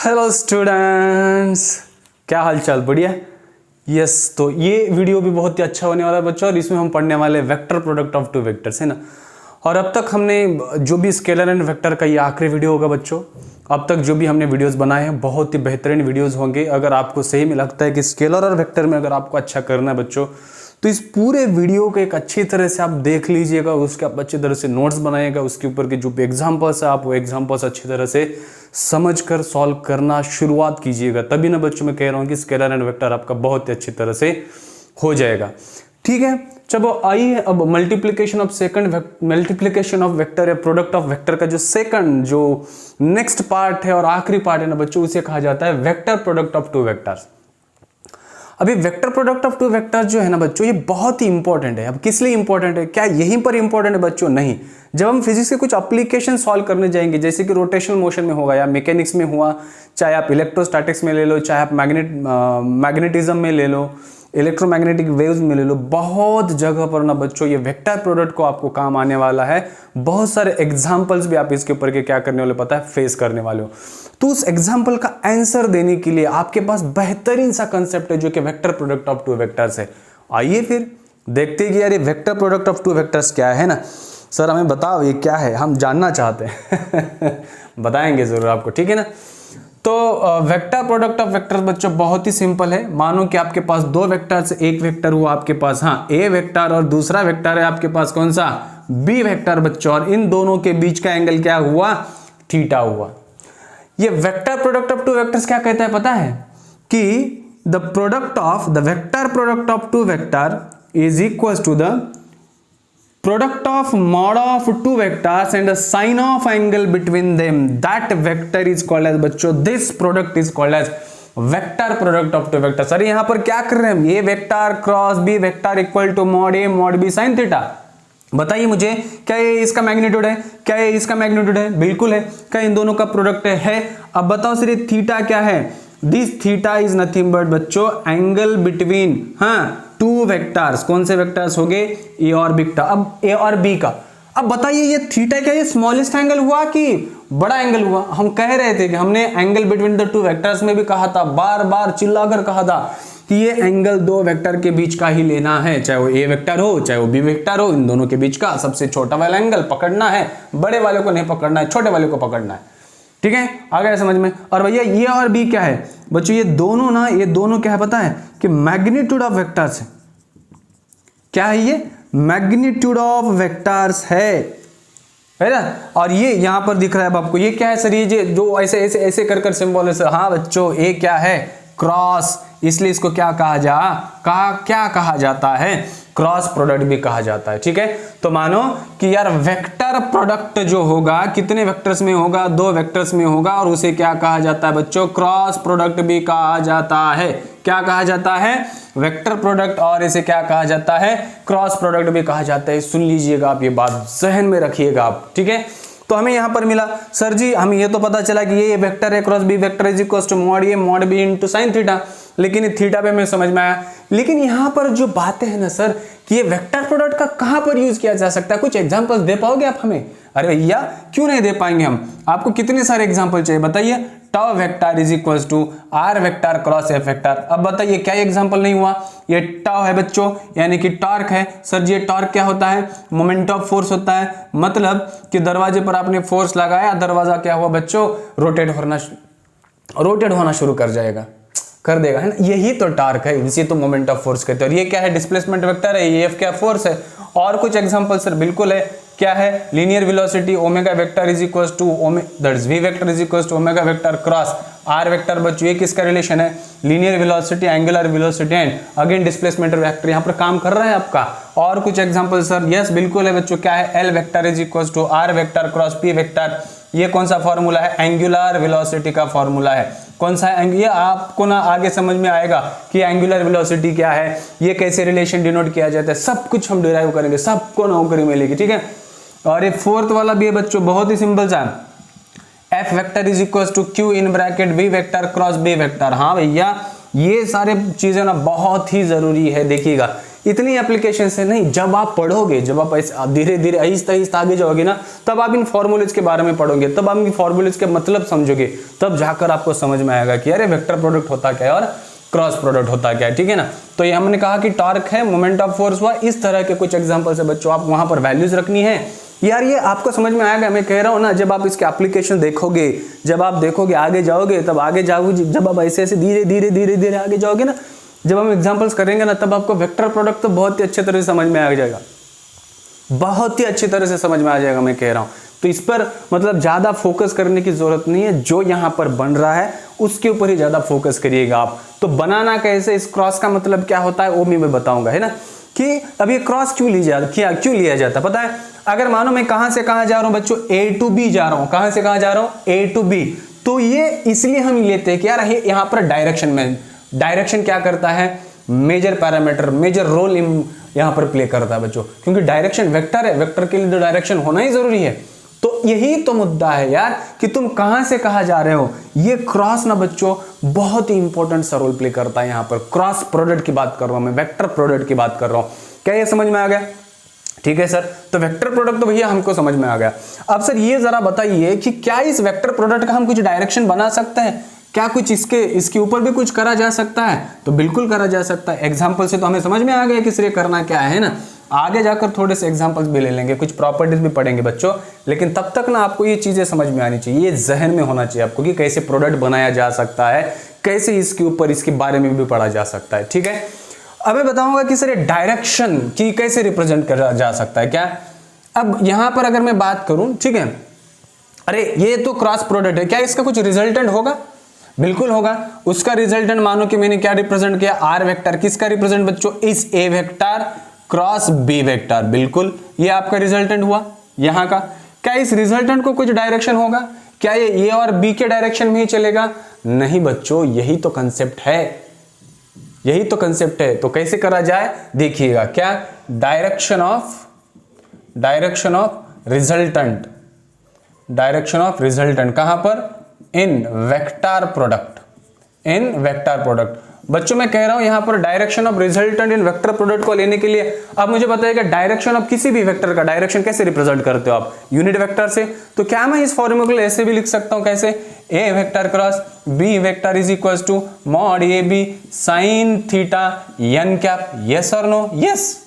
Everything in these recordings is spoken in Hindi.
हेलो स्टूडेंट्स, क्या हाल चाल? बढ़िया। यस, तो ये वीडियो भी बहुत ही अच्छा होने वाला है बच्चों, और इसमें हम पढ़ने वाले vector product of two vectors, है ना। और अब तक हमने जो भी स्केलर एंड वेक्टर का ये आखिरी वीडियो होगा बच्चों। अब तक जो भी हमने वीडियोस बनाए हैं बहुत ही बेहतरीन वीडियोस होंगे। अगर आपको सही में लगता है कि स्केलर और वेक्टर में अगर आपको अच्छा करना है बच्चों, तो इस पूरे वीडियो को एक अच्छी तरह से आप देख लीजिएगा, उसके आप अच्छी तरह से नोट्स बनाइएगा, उसके ऊपर के जो भी एग्जाम्पल्स है आप वो एग्जाम्पल्स अच्छी तरह से समझकर सॉल्व करना शुरुआत कीजिएगा। तभी ना बच्चों मैं कह रहा हूँ कि स्केलर एंड वेक्टर आपका बहुत ही अच्छी तरह से हो जाएगा। ठीक है, चलो आइए अब मल्टीप्लिकेशन ऑफ वेक्टर या प्रोडक्ट ऑफ वेक्टर का जो सेकंड जो नेक्स्ट पार्ट है और आखिरी पार्ट है ना बच्चों, उसे कहा जाता है vector product of two vectors. अभी vector product of two vector जो है ना बच्चों, ये बहुत ही इंपॉर्टेंट है। अब किस लिए इंपॉर्टेंट है? क्या यहीं पर इंपॉर्टेंट है बच्चों? नहीं। जब हम फिजिक्स के कुछ एप्लीकेशन सॉल्व करने जाएंगे, जैसे कि रोटेशनल मोशन में होगा या मैकेनिक्स में हुआ, चाहे आप इलेक्ट्रोस्टैटिक्स में ले लो, चाहे आप मैग्नेटिज्म में ले लो, इलेक्ट्रोमैग्नेटिक वेव्स में ले लो, बहुत जगह पर ना बच्चों ये वेक्टर प्रोडक्ट को आपको काम आने वाला है। बहुत सारे एग्जाम्पल्स भी आप इसके ऊपर के क्या करने वाले पता है, फेस करने वाले हो। तो उस एग्जाम्पल का आंसर देने के लिए आपके पास बेहतरीन सा कंसेप्ट है जो कि vector product of two vectors है। आइए फिर देखते हैं कि यार ये vector product of two vectors क्या है ना। सर हमें बताओ ये क्या है, हम जानना चाहते हैं। बताएंगे जरूर आपको, ठीक है ना। तो वेक्टर प्रोडक्ट ऑफ वेक्टर्स बच्चों बहुत ही सिंपल है। मानो कि आपके पास दो वेक्टर से एक वेक्टर हुआ आपके पास, हाँ ए वेक्टर, और दूसरा वेक्टर है आपके पास कौन सा, बी वेक्टर बच्चों, और इन दोनों के बीच का एंगल क्या हुआ, थीटा हुआ। ये vector product of two vectors क्या कहता है पता है, कि the vector product of two vector is equal to the product of mod of two vectors and the sine of angle between them, that vector is called as बच्चों, this product is called as vector product of two vectors। अरे यहाँ पर क्या कर रहे हैं हम, ये vector cross B vector equal to mod A mod B sine theta. बताइए मुझे, क्या ये इसका मैग्नीट्यूड है? क्या ये इसका मैग्नीट्यूड है? बिल्कुल है। क्या इन दोनों का प्रोडक्ट है? अब बताओ सर ये थीटा क्या है? This theta is nothing but बच्चों एंगल बिटवीन टू वेक्टर्स। कौन से वेक्टर्स हो गए, ए और बी का। अब ए और बी का, अब बताइए ये थीटा क्या ये स्मॉलेस्ट एंगल हुआ कि बड़ा एंगल हुआ? हम कह रहे थे कि हमने angle between the two vectors में भी कहा था, बार बार चिल्लाकर कहा था कि ये एंगल दो वेक्टर के बीच का ही लेना है, चाहे वो ए वेक्टर हो चाहे वो बी वेक्टर हो, इन दोनों के बीच का सबसे छोटा वाला एंगल पकड़ना है, बड़े वाले को नहीं पकड़ना है, छोटे वाले को पकड़ना है। ठीक है, आ गया समझ में। और भैया ये और बी क्या है बच्चों, ये दोनों क्या है पता है, कि मैग्नीट्यूड ऑफ वेक्टर्स है। क्या है ये? मैग्नीट्यूड ऑफ वेक्टर्स है ना। और ये यहां पर दिख रहा है आपको, ये क्या है सर, ये जो ऐसे ऐसे ऐसे कर सिंबल है सर। हाँ बच्चों, ये क्या है, क्रॉस, इसलिए इसको क्या कहा जाता है, क्रॉस प्रोडक्ट भी कहा जाता है। ठीक है, तो मानो कि यार वेक्टर प्रोडक्ट जो होगा कितने वेक्टर्स में होगा, दो वेक्टर्स में होगा, और उसे क्या कहा जाता है बच्चों, क्रॉस प्रोडक्ट भी कहा जाता है। क्या कहा जाता है, वेक्टर प्रोडक्ट, और इसे क्या कहा जाता है, क्रॉस प्रोडक्ट भी कहा जाता है। सुन लीजिएगा आप, ये बात जहन में रखिएगा आप। ठीक है, तो हमें यहां पर मिला सर जी, हमें ये तो पता चला कि ये वेक्टर है cross B vector is equal to mod A mod B into sine theta, लेकिन थीटा पे हमें समझ में आया। लेकिन यहां पर जो बातें हैं ना सर, कि ये वेक्टर प्रोडक्ट का कहां पर यूज किया जा सकता है, कुछ एग्जांपल्स दे पाओगे आप हमें? अरे भैया क्यों नहीं दे पाएंगे हम, आपको कितने सारे एग्जांपल चाहिए बताइए। Tau vector is equal to R vector cross F vector. अब बताइए क्या एग्जांपल नहीं हुआ? ये टाउ है बच्चों, यानी कि टॉर्क है। सर जी ये टॉर्क क्या होता है, मोमेंट ऑफ फोर्स होता है। मतलब कि दरवाजे पर आपने फोर्स लगाया, दरवाजा क्या हुआ बच्चों, रोटेट होना शुरू कर देगा, है ना। यही तो टॉर्क है, इसी तो मोमेंट ऑफ फोर्स कहते हैं। और ये क्या है, डिस्प्लेसमेंट वेक्टर है, ये एफ क्या फोर्स है। और कुछ एग्जांपल सर बिल्कुल है, क्या है, linear velocity omega vector is equal to that is V vector is equal to omega vector cross R vector बच्चों। ये किसका रिलेशन है, linear velocity, angular velocity and again displacement vector, यहां पर काम कर रहा है आपका। और कुछ एग्जांपल सर, यस बिल्कुल है बच्चों, क्या है, L vector is equal to R vector cross P vector. ये कौन सा फॉर्मूला है, एंगुलर वेलोसिटी का फॉर्मूला है। कौन सा है, ये आपको ना आगे समझ में आएगा कि एंगुलर वेलोसिटी क्या है, ये कैसे रिलेशन डिनोट किया जाता है, सब कुछ हम डिराइव करेंगे, सबको नौकरी मिलेगी। ठीक है, और ये फोर्थ वाला भी है बच्चों, बहुत ही सिंपल सा, F vector is equal to Q in bracket V vector cross B vector. हाँ भैया ये सारे चीजें ना बहुत ही जरूरी है। देखिएगा इतनी एप्लीकेशन है नहीं। जब आप पढ़ोगे, जब आप ऐसे धीरे धीरे आहिस्ता आहिस्ता आगे जाओगे ना, तब आप इन फॉर्मूलेज के बारे में पढ़ोगे, तब आप इन फॉर्मूलेज के मतलब समझोगे, तब जाकर आपको समझ में आएगा कि अरे वेक्टर प्रोडक्ट होता क्या है और क्रॉस प्रोडक्ट होता क्या है, ठीक है ना। तो ये हमने कहा कि टॉर्क है, मोमेंट ऑफ फोर्स हुआ, इस तरह के कुछ एग्जांपल से बच्चों आप वहां पर वैल्यूज रखनी है। यार ये आपको समझ में आएगा, मैं कह रहा हूं ना, जब आप इसके एप्लीकेशन देखोगे, जब आप देखोगे आगे जाओगे, तब आगे जाओगे, जब आप ऐसे ऐसे धीरे धीरे धीरे धीरे आगे जाओगे ना, जब हम एग्जांपल्स करेंगे ना, तब आपको वेक्टर प्रोडक्ट तो बहुत ही अच्छे तरह से समझ में आ जाएगा, बहुत ही अच्छी तरह से समझ में आ जाएगा, मैं कह रहा हूं। तो इस पर मतलब ज्यादा फोकस करने की जरूरत नहीं है, जो यहां पर बन रहा है उसके ऊपर ही ज्यादा फोकस करिएगा आप। तो बनाना कैसे, इस क्रॉस का मतलब क्या होता है वो भी मैं बताऊंगा, है ना, कि अब ये क्रॉस क्यों लिया जाता पता है। अगर मानो मैं कहां से कहां जा रहा हूं बच्चों, A to B जा रहा हूं, कहां से कहां जा रहा हूं, A to B, तो ये इसलिए हम लेते हैं कि यार यहां पर डायरेक्शन में, डायरेक्शन क्या करता है, मेजर पैरामीटर, मेजर रोल यहां पर प्ले करता है बच्चों, क्योंकि डायरेक्शन वेक्टर है, वेक्टर के लिए तो डायरेक्शन होना ही जरूरी है। तो यही तो मुद्दा है यार कि तुम कहां से कहां जा रहे हो। ये क्रॉस ना बच्चों बहुत ही इंपॉर्टेंट सा रोल प्ले करता है। यहां पर क्रॉस प्रोडक्ट की बात कर रहा हूं मैं, वेक्टर प्रोडक्ट की बात कर रहा हूं। क्या ये समझ में आ गया? ठीक है सर, तो वेक्टर प्रोडक्ट तो भैया हमको समझ में आ गया। अब सर ये जरा बताइए कि क्या इस वेक्टर प्रोडक्ट का हम कुछ डायरेक्शन बना सकते हैं, क्या कुछ इसके ऊपर भी कुछ करा जा सकता है? तो बिल्कुल करा जा सकता है। एग्जांपल से तो हमें समझ में आ गया कि इसलिए करना क्या है ना, आगे जाकर थोड़े से एग्जांपल्स भी ले लेंगे, कुछ प्रॉपर्टीज भी पढ़ेंगे बच्चों, लेकिन तब तक ना आपको ये चीजें समझ में आनी चाहिए, ये जहन में होना चाहिए आपको कि कैसे प्रोडक्ट बनाया जा सकता है, कैसे इसके ऊपर इसके बारे में भी पढ़ा जा सकता है। ठीक है, अब मैं बताऊंगा कि सर ये डायरेक्शन की कैसे रिप्रेजेंट करा जा सकता है। क्या अब यहां पर अगर मैं बात करूं, ठीक है, अरे ये तो क्रॉस प्रोडक्ट है, क्या इसका कुछ रिजल्टेंट होगा? बिल्कुल होगा। उसका रिजल्टेंट मानो कि मैंने क्या रिप्रेजेंट किया, आर वेक्टर, किसका रिप्रेजेंट बच्चों, इस ए वेक्टर क्रॉस बी वेक्टर, बिल्कुल ये आपका रिजल्टेंट हुआ यहां का। क्या इस रिजल्टेंट को कुछ डायरेक्शन होगा? क्या ये ए और बी के डायरेक्शन में ही चलेगा? नहीं बच्चों, यही तो कंसेप्ट है, यही तो कंसेप्ट है। तो कैसे करा जाए देखिएगा, क्या direction of resultant, direction of resultant कहां पर, इन वेक्टर प्रोडक्ट, इन वेक्टर प्रोडक्ट। बच्चों मैं कह रहा हूं यहां पर direction of resultant in vector product को लेने के लिए अब मुझे बताइएगा डायरेक्शन ऑफ किसी भी वेक्टर का डायरेक्शन कैसे रिप्रेजेंट करते हो आप, यूनिट वेक्टर से। तो क्या मैं इस फॉर्मूले को ऐसे भी लिख सकता हूं, कैसे, A vector cross B vector is equal to mod A B sine theta N cap, yes और नो? यस।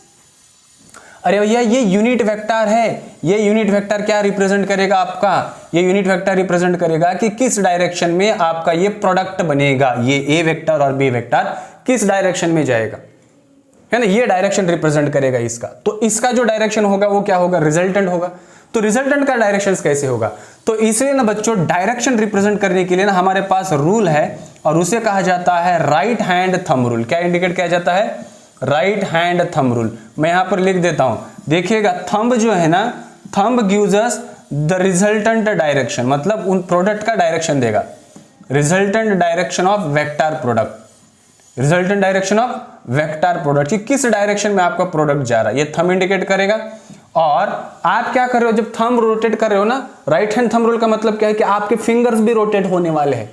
अरे भैया ये यूनिट वेक्टर है, ये यूनिट वेक्टर क्या रिप्रेजेंट करेगा आपका, ये यूनिट वेक्टर रिप्रेजेंट करेगा कि किस डायरेक्शन में आपका ये प्रोडक्ट बनेगा, ये ए वेक्टर और बी वेक्टर किस डायरेक्शन में जाएगा, है ना, ये डायरेक्शन रिप्रेजेंट करेगा इसका। तो इसका जो डायरेक्शन होगा वो क्या होगा, रिजल्टेंट होगा। तो रिजल्टेंट का डायरेक्शन कैसे होगा, तो इसलिए ना बच्चों डायरेक्शन रिप्रेजेंट करने के लिए ना हमारे पास रूल है और उसे कहा जाता है राइट हैंड थंब रूल। क्या इंडिकेट किया जाता है, राइट हैंड थंब रूल। मैं यहां पर लिख देता हूं, देखिएगा थंब जो है ना, thumb gives us the resultant direction, मतलब उन प्रोडक्ट का डायरेक्शन देगा, resultant direction of vector product, resultant direction of vector product कि किस डायरेक्शन में आपका प्रोडक्ट जा रहा है, ये थंब इंडिकेट करेगा। और आप क्या कर रहे हो, जब थंब रोटेट कर रहे हो ना, राइट हैंड थंब रूल का मतलब क्या है कि आपके फिंगर्स भी रोटेट होने वाले हैं।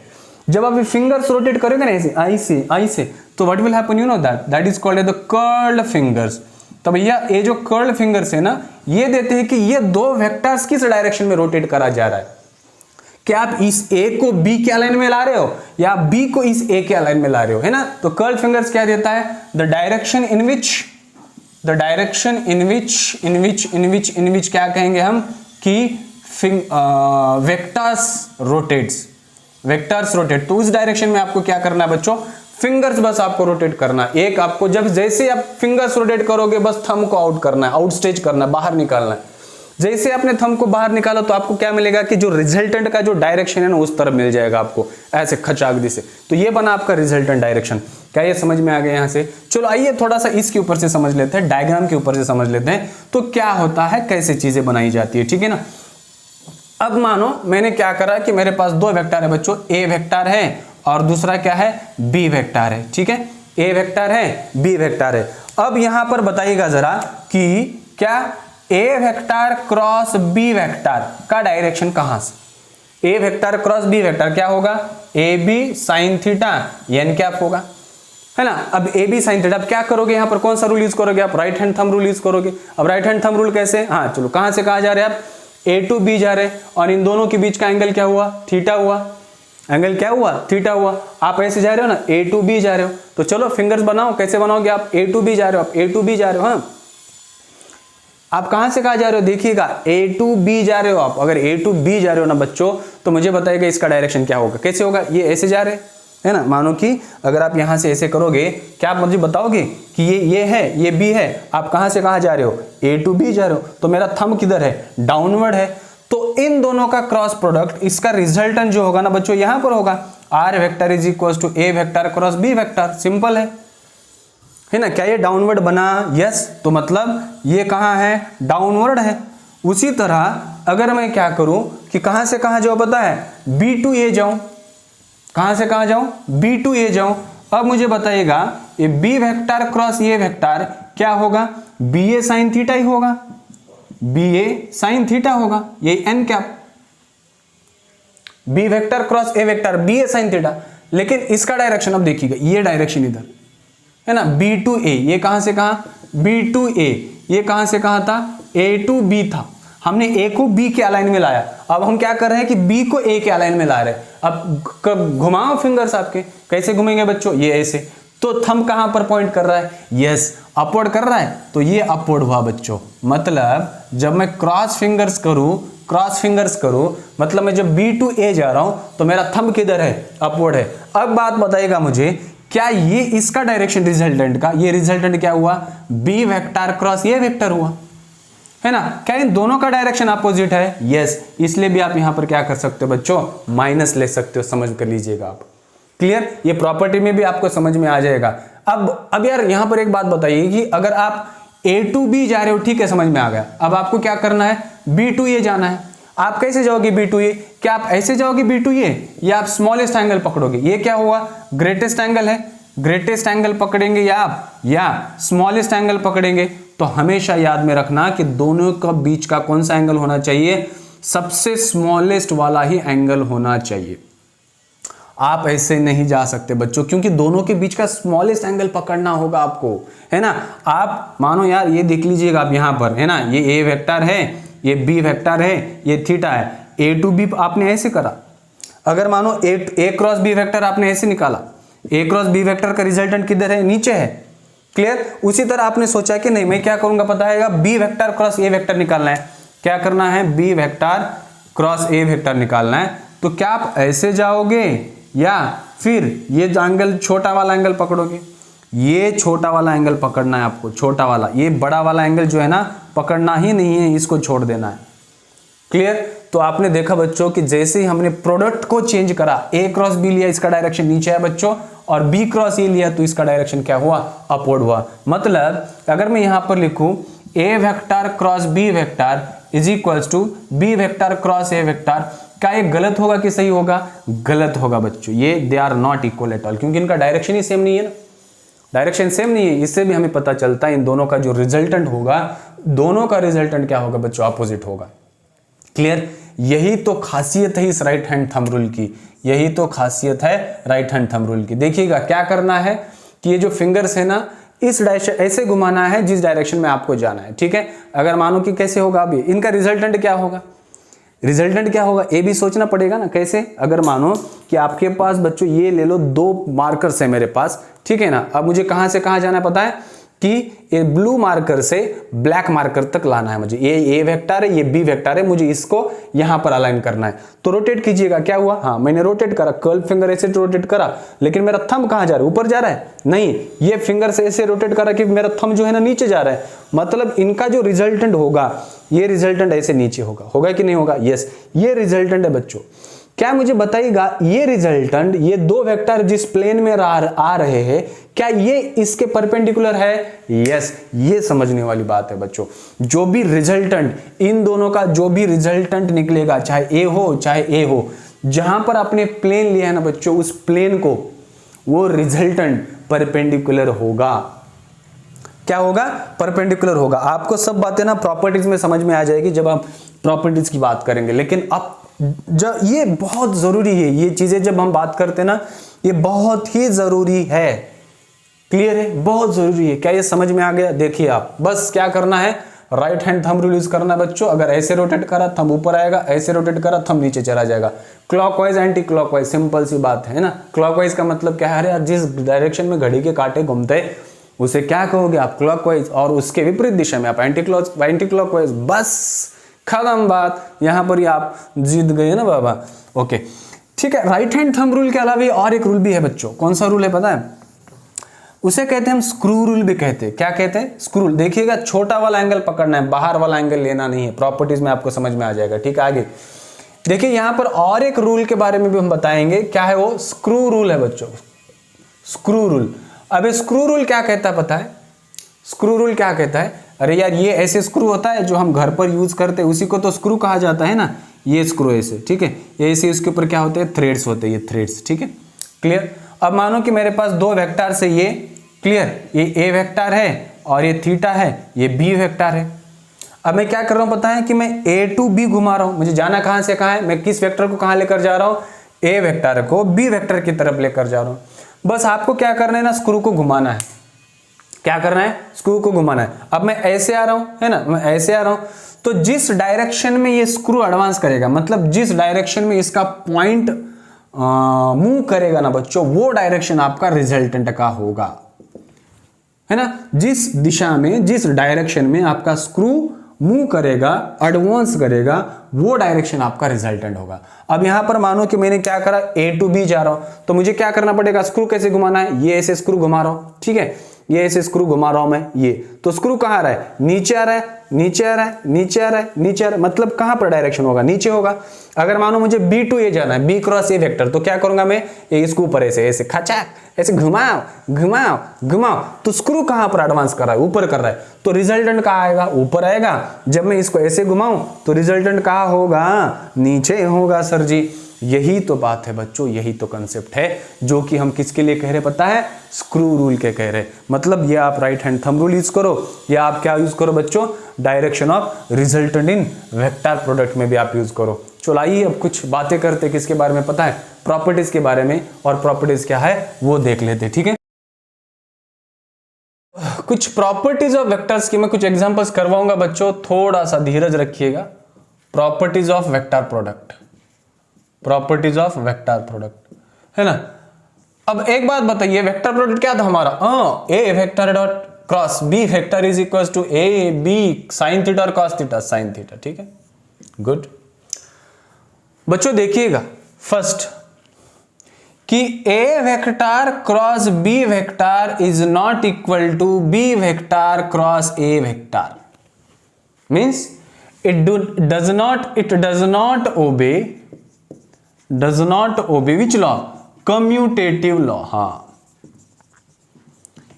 जब आप फिंगर्स रोटेट करोगे ना ऐसे, आई से, तो what will happen, you know that is called the curled fingers. तो भैया ये जो कर्ल्ड फिंगर्स है ना, ये देते हैं कि ये दो वेक्टर्स किस डायरेक्शन में रोटेट करा जा रहा है। क्या आप इस ए को बी के अलाइन में ला रहे हो या बी को इस ए के अलाइन में ला रहे हो, है ना। तो कर्ल्ड फिंगर्स क्या देता है, द डायरेक्शन इन विच क्या कहेंगे हम कि वेक्टर्स रोटेट। तो उस डायरेक्शन में आपको क्या करना है बच्चों, फिंगर्स बस आपको रोटेट करना है। एक आपको जब जैसे आप फिंगर्स रोटेट करोगे बस थंब को आउट करना है, आउट स्टेज करना है, बाहर निकालना है। जैसे आपने थंब को बाहर निकाला तो आपको क्या मिलेगा कि जो रिजल्टेंट का जो डायरेक्शन है ना उस तरफ मिल जाएगा आपको ऐसे खचाक से। तो ये बना आपका रिजल्टेंट डायरेक्शन। क्या ये समझ में आ गया यहाँ से? चलो आइए थोड़ा सा इसके ऊपर से समझ लेते हैं, डायग्राम के ऊपर से समझ लेते हैं तो क्या होता है, कैसे चीजें बनाई जाती है, ठीक है ना। अब मानो मैंने क्या करा कि मेरे पास दो वेक्टर है बच्चों, ए वेक्टर है और दूसरा क्या है, बी वेक्टर है, ठीक है। ए वेक्टर है, बी वेक्टर है। अब यहां पर बताइएगा जरा कि क्या A vector cross B vector का डायरेक्शन कहां से, A vector cross B vector क्या होगा, A B sine theta N cap होगा। है ना। अब ए बी साइन थीटा, अब क्या करोगे यहाँ पर, कौन सा रूल यूज करोगे आप, right hand thumb rule use करोगे। अब राइट हैंड थंब रूल कैसे, हाँ चलो कहाँ से कहाँ जा रहे हैं आप, ए टू बी जा रहे हैं, और इन दोनों के बीच का एंगल क्या हुआ, थीटा हुआ, एंगल क्या हुआ, थीटा हुआ। आप ऐसे जा रहे हो ना, ए टू बी जा रहे हो, तो चलो फिंगर्स बनाओ, कैसे बनाओगे आप, ए टू बी जा रहे हो, आप ए टू बी जा रहे हो, हाँ आप कहां से कहां जा रहे हो, देखिएगा ए टू बी जा रहे हो आप। अगर ए टू बी जा रहे हो ना बच्चों, तो मुझे बताइएगा इसका डायरेक्शन क्या होगा, कैसे होगा, ये ऐसे जा रहे है ना। मानो कि अगर आप यहां से ऐसे करोगे, क्या आप मुझे बताओगे कि ये है, ये बी है, आप कहां से कहां जा रहे हो, ए टू बी जा रहे हो, तो मेरा थंब किधर है, डाउनवर्ड है। तो इन दोनों का क्रॉस प्रोडक्ट, इसका रिजल्टेंट जो होगा ना बच्चों, यहां पर होगा, R vector is equal to A vector cross B vector, simple है ना। क्या ये डाउनवर्ड बना, यस, तो मतलब ये कहां है, डाउनवर्ड है। उसी तरह अगर मैं क्या करूं कि कहां से कहां जाऊं, पता है, बी टू ए जाऊं, कहां से कहां जाऊं, बी टू ए जाऊं। अब मुझे बताइएगा ये B vector cross A vector क्या होगा, बी ए साइन थीटा ही होगा, बी ए साइन थीटा होगा, ये N cap, B vector cross A vector B A sine theta. लेकिन इसका डायरेक्शन अब देखिएगा, ये डायरेक्शन इधर है ना, बी टू ए, ये कहां से कहां, बी टू ए, ये कहां से कहां था, ए टू बी था, हमने ए को बी के अलाइन में लाया। अब हम क्या कर रहे हैं कि बी को ए के अलाइन में ला रहे हैं। अब घुमाओ फिंगर्स आपके, कैसे घुमेंगे बच्चों, ये ऐसे, तो थंब कहां पर पॉइंट कर रहा है, यस अपवर्ड कर रहा है, तो ये अपवर्ड हुआ बच्चों। मतलब जब मैं क्रॉस फिंगर्स करूं, मतलब मैं जब बी टू ए जा रहा हूं, तो मेरा थंब किधर है, अपवर्ड है। अब बात बताइएगा मुझे, क्या ये इसका डायरेक्शन रिजल्टेंट का, ये रिजल्टेंट क्या हुआ, बी वेक्टर क्रॉस ये वेक्टर हुआ, है ना। क्या इन दोनों का डायरेक्शन अपोजिट है, यस, इसलिए भी आप यहां पर क्या कर सकते हो बच्चों, माइनस ले सकते हो, समझ कर लीजिएगा आप, क्लियर। ये प्रॉपर्टी में भी आपको समझ में आ जाएगा। अब यार यहां पर एक बात बताइए कि अगर आप ए टू बी जा रहे हो, ठीक है, समझ में आ गया। अब आपको क्या करना है, बी टू ए जाना है। आप कैसे जाओगे बी टू ए, क्या आप ऐसे जाओगे बी टू ए, या आप स्मॉलेस्ट एंगल पकड़ोगे, ये क्या हुआ, ग्रेटेस्ट एंगल है, ग्रेटेस्ट एंगल पकड़ेंगे या आप, या स्मॉलेस्ट एंगल पकड़ेंगे। तो हमेशा याद में रखना कि दोनों का बीच का कौन सा एंगल होना चाहिए, सबसे स्मॉलेस्ट वाला ही एंगल होना चाहिए। आप ऐसे नहीं जा सकते बच्चों, क्योंकि दोनों के बीच का स्मॉलेस्ट एंगल पकड़ना होगा आपको, है ना। आप मानो यार ये देख लीजिएगा आप यहां पर, है ना, ये ए वेक्टर है, ये बी वेक्टर है, ये थीटा है, ए टू बी आपने ऐसे करा। अगर मानो ए क्रॉस बी वेक्टर आपने ऐसे निकाला, ए क्रॉस बी वेक्टर का रिजल्टेंट किधर है, नीचे है, क्लियर। उसी तरह आपने सोचा कि नहीं मैं क्या करूंगा, पता है, B vector cross A vector निकालना है। क्या करना है, B vector cross A vector निकालना है। तो क्या आप ऐसे जाओगे या फिर ये एंगल, छोटा वाला एंगल पकड़ोगे, ये छोटा वाला एंगल पकड़ना है आपको, छोटा वाला, ये बड़ा वाला एंगल जो है ना पकड़ना ही नहीं है, इसको छोड़ देना है, क्लियर। तो आपने देखा बच्चों कि जैसे ही हमने प्रोडक्ट को चेंज करा, ए क्रॉस बी लिया, इसका डायरेक्शन नीचे है बच्चों, और बी क्रॉस ए लिया तो इसका डायरेक्शन क्या हुआ, अपवर्ड हुआ। मतलब अगर मैं यहां पर लिखूं A vector cross B vector is equals to B vector cross A vector, क्या ये गलत होगा कि सही होगा, गलत होगा बच्चों। ये they are not equal at all, क्योंकि इनका डायरेक्शन ही सेम नहीं है ना, डायरेक्शन सेम नहीं है। इससे भी हमें पता चलता है इन दोनों का जो रिजल्टेंट होगा, दोनों का रिजल्टेंट क्या होगा बच्चों, अपोजिट होगा, क्लियर। यही तो खासियत है इस राइट हैंड थंब रूल की, यही तो खासियत है राइट हैंड थंब रूल की। देखिएगा क्या करना है कि ये जो फिंगर्स है ना, इस डायरेक्शन ऐसे घुमाना है जिस डायरेक्शन में आपको जाना है, ठीक है। अगर मानो कि कैसे होगा, अभी इनका रिजल्टेंट क्या होगा, रिजल्टेंट क्या होगा, ये भी सोचना पड़ेगा ना कैसे। अगर मानो कि आपके पास बच्चों ये ले लो, दो मार्कर्स है मेरे पास, ठीक है ना। अब मुझे कहां से कहां जाना है पता है कि ये ब्लू मार्कर से ब्लैक मार्कर तक लाना है मुझे। ये ए वेक्टर है, ये बी वेक्टर है, मुझे इसको यहां पर अलाइन करना है। तो रोटेट कीजिएगा, क्या हुआ, हाँ मैंने रोटेट करा, कर्ल फिंगर ऐसे रोटेट करा, लेकिन मेरा थंब कहां जा रहा है, ऊपर जा रहा है, नहीं, ये फिंगर से ऐसे रोटेट करा कि मेरा थंब जो है ना नीचे जा रहा है। मतलब इनका जो रिजल्टेंट होगा, ये रिजल्टेंट ऐसे नीचे होगा, होगा कि नहीं होगा, यस, ये रिजल्टेंट है बच्चों। क्या मुझे बताइएगा, ये रिजल्टेंट, ये दो वेक्टर जिस प्लेन में आ रहे हैं, क्या ये इसके परपेंडिकुलर है, यस। ये समझने वाली बात है बच्चों। जो भी रिजल्टेंट, इन दोनों का जो भी रिजल्टेंट निकलेगा, चाहे ए हो चाहे ए हो, जहां पर आपने प्लेन लिया है ना बच्चों, उस प्लेन को वो रिजल्टेंट परपेंडिकुलर होगा। क्या होगा, परपेंडिकुलर होगा। आपको सब बातें ना प्रॉपर्टीज में समझ में आ जाएगी जब आप प्रॉपर्टीज की बात करेंगे। लेकिन अब जब ये बहुत जरूरी है, ये चीजें जब हम बात करते हैं ना, ये बहुत ही जरूरी है, क्लियर है, बहुत जरूरी है। क्या ये समझ में आ गया? देखिए आप बस क्या करना है, right hand thumb rule use करना है बच्चों। अगर ऐसे रोटेट करा थंब ऊपर आएगा, ऐसे रोटेट करा थंब नीचे चला जाएगा। क्लॉकवाइज एंटी क्लॉकवाइज, सिंपल सी बात है ना। क्लॉकवाइज का मतलब क्या है? अरे यार जिस डायरेक्शन में घड़ी के कांटे घूमते हैं उसे क्या कहोगे आप? क्लॉकवाइज। और उसके विपरीत दिशा में आप एंटी क्लॉकवाइज। बस खत्म बात, यहां पर ही आप जीत गए ना बाबा। ओके ठीक है। राइट हैंड थंब रूल के अलावा और एक रूल भी है बच्चों। कौन सा रूल है पता है? उसे कहते हैं हम स्क्रू रूल भी कहते हैं। क्या कहते हैं? Screw rule. देखिएगा छोटा वाला एंगल पकड़ना है, बाहर वाला एंगल लेना नहीं है। प्रॉपर्टीज में आपको समझ में आ जाएगा। ठीक है, आगे देखिए यहां पर और एक रूल के बारे में भी हम बताएंगे। क्या है वो? स्क्रू रूल है बच्चों, स्क्रू रूल। अब स्क्रू रूल क्या कहता है पता है? स्क्रू रूल क्या कहता है? अरे यार ये ऐसे स्क्रू होता है जो हम घर पर यूज करते हैं, उसी को तो स्क्रू कहा जाता है ना। ये स्क्रू ऐसे, ठीक है, ये ऐसे, इसके ऊपर क्या होते हैं? थ्रेड्स होते हैं, ये थ्रेड्स। ठीक है, क्लियर। अब मानो कि मेरे पास दो वेक्टर से ये, क्लियर, ये ए वेक्टर है और ये थीटा है, ये बी वेक्टर है। अब मैं क्या कर रहा हूं पता है कि मैं ए टू बी घुमा रहा हूं। मुझे जाना कहां से कहां है? मैं किस वेक्टर को कहां लेकर जा रहा हूं? ए वेक्टर को बी वेक्टर की तरफ लेकर जा रहा हूं। बस आपको क्या करना है ना, स्क्रू को घुमाना है। क्या करना है? स्क्रू को घुमाना है। अब मैं ऐसे आ रहा हूं, है ना, मैं ऐसे आ रहा हूं, तो जिस डायरेक्शन में ये स्क्रू एडवांस करेगा, मतलब जिस डायरेक्शन में इसका पॉइंट मूव करेगा ना बच्चों, वो डायरेक्शन आपका रिजल्टेंट का होगा, है ना। जिस दिशा में, जिस डायरेक्शन में आपका स्क्रू मूव करेगा, एडवांस करेगा, वो डायरेक्शन आपका रिजल्टेंट होगा। अब यहां पर मानो कि मैंने क्या करा, ए टू बी जा रहा हूं, तो मुझे क्या करना पड़ेगा? स्क्रू कैसे घुमाना है? ये ऐसे स्क्रू घुमा रहा हूं, ठीक है, ये ऐसे स्क्रू घुमा रहा हूं मैं। ये तो स्क्रू कहां आ रहा है? नीचे आ रहा है, नीचे आ रहा है, नीचे आ रहा है, नीचे आ रहा है, मतलब कहां पर डायरेक्शन होगा? नीचे होगा। अगर मानो मुझे बी टू ए जाना है, बी क्रॉस ए वेक्टर, तो क्या करूंगा मैं? इसके ऊपर ऐसे ऐसे खचाक ऐसे घुमाओ घुमाओ घुमाओ, तो स्क्रू कहां पर एडवांस कर रहा है? ऊपर कर रहा है, तो रिजल्टेंट कहां आएगा? ऊपर आएगा। जब मैं इसको ऐसे घुमाऊं तो रिजल्टेंट कहां होगा? नीचे होगा सर जी। यही तो बात है बच्चों, यही तो कंसेप्ट है जो कि हम किसके लिए कह रहे पता है? स्क्रू रूल के कह रहे। मतलब ये आप right hand thumb rule use करो, या आप क्या यूज करो बच्चों? Direction of resultant in vector product में भी आप यूज करो। चलो आइए अब कुछ बातें करते, किसके बारे में पता है? प्रॉपर्टीज के बारे में। और प्रॉपर्टीज क्या है वो देख लेते, ठीक है। कुछ प्रॉपर्टीज ऑफ वेक्टर्स की मैं कुछ एग्जांपल्स करवाऊंगा बच्चों, थोड़ा सा धीरज रखिएगा। Properties of vector product, properties of vector product, है ना। अब एक बात बताइए, वेक्टर प्रोडक्ट क्या था हमारा? A vector dot cross B vector is equal to A B sine theta और कॉस थीटा साइन थीटा, ठीक है, गुड। बच्चों देखिएगा फर्स्ट कि A vector cross B vector is not equal to B vector cross A vector, means it does not obey which law? Commutative law. हाँ,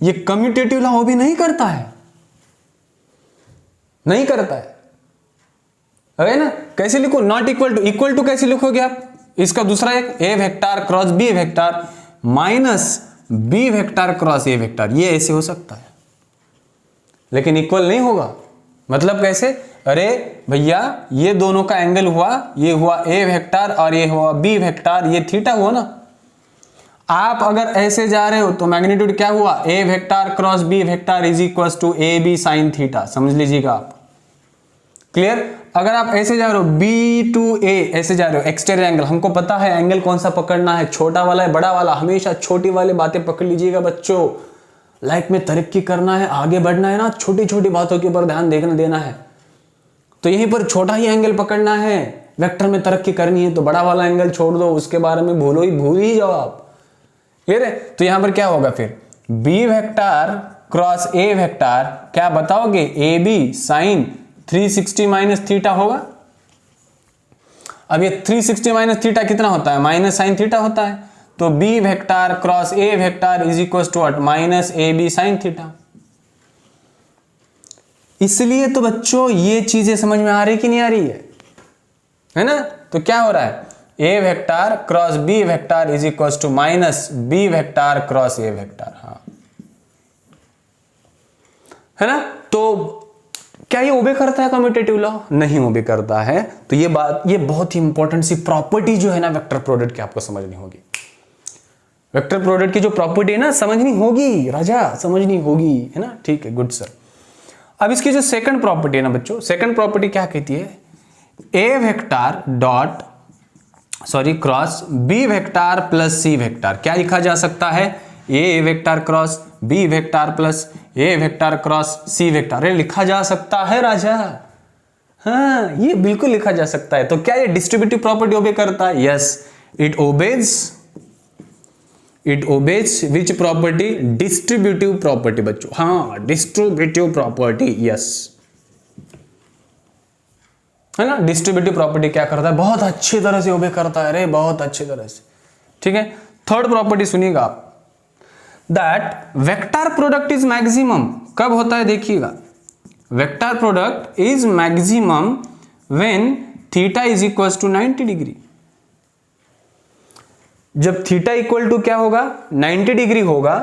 ये कम्यूटेटिव लॉ ओबे नहीं करता है, नहीं करता है ना। कैसे लिखो? नॉट इक्वल टू कैसे लिखोगे आप? इसका दूसरा एक A vector cross B vector minus B vector cross A vector, ये ऐसे हो सकता है, लेकिन इक्वल नहीं होगा। मतलब कैसे? अरे भैया ये दोनों का एंगल हुआ, ये हुआ ए वेक्टर और ये हुआ बी वेक्टर, ये थीटा हुआ ना। आप अगर ऐसे जा रहे हो तो मैग्नीट्यूड क्या हुआ? A vector cross B vector is equal to A B sine theta, समझ लीजिएगा आप, क्लियर। अगर आप ऐसे जा रहे हो बी टू ए, ऐसे जा रहे हो एक्सटीरियर एंगल, हमको पता है एंगल कौन सा पकड़ना है, छोटा वाला है बड़ा वाला, हमेशा छोटी वाली बातें पकड़ लीजिएगा बच्चों। लाइफ में तरक्की करना है, आगे बढ़ना है ना, छोटी छोटी बातों के ऊपर ध्यान देना है, तो यहीं पर छोटा ही एंगल पकड़ना है। वेक्टर में तरक्की करनी है तो बड़ा वाला एंगल छोड़ दो, उसके बारे में भूल ही जाओ आप, ये रे। तो यहां पर क्या होगा फिर? B vector cross A vector, क्या बताओगे? A B sine 360 minus theta होगा। अब ये 360 माइनस थीटा कितना होता है? माइनस साइन थीटा होता है। तो B vector cross A vector is equal to what? Minus A B sine theta. इसलिए तो बच्चों ये चीजें समझ में आ रही कि नहीं आ रही है ना। तो क्या हो रहा है? ए vector cross B vector is equal to minus B vector cross A vector, हाँ, है ना। तो क्या ये ओबे करता है कम्यूटेटिव लॉ? नहीं ओबे करता है। तो ये बात, ये बहुत ही इंपॉर्टेंट सी प्रॉपर्टी जो है ना वेक्टर प्रोडक्ट की, आपको समझनी होगी। वेक्टर प्रोडक्ट की जो प्रॉपर्टी है ना समझनी होगी राजा, समझनी होगी, है ना, ठीक है, गुड सर। अब इसकी जो सेकंड प्रॉपर्टी है ना बच्चों, सेकंड प्रॉपर्टी क्या कहती है, ए vector dot cross B vector plus C vector, क्या लिखा जा सकता है, ए vector cross B vector plus A vector cross C vector, लिखा जा सकता है राजा, हाँ ये बिल्कुल लिखा जा सकता है। तो क्या ये डिस्ट्रीब्यूटिव प्रॉपर्टी ओबे करता है, yes it obeys which property, distributive property बच्चों, हाँ डिस्ट्रीब्यूटिव प्रॉपर्टी, यस, है ना, डिस्ट्रीब्यूटिव प्रॉपर्टी क्या करता है, बहुत अच्छी तरह से ओबे करता है, अरे बहुत अच्छी तरह से, ठीक है। थर्ड प्रॉपर्टी सुनिएगा आप, that vector product is maximum, कब होता है देखिएगा, vector product is maximum when theta is equal to 90 degree, जब थीटा इक्वल टू क्या होगा 90 डिग्री होगा,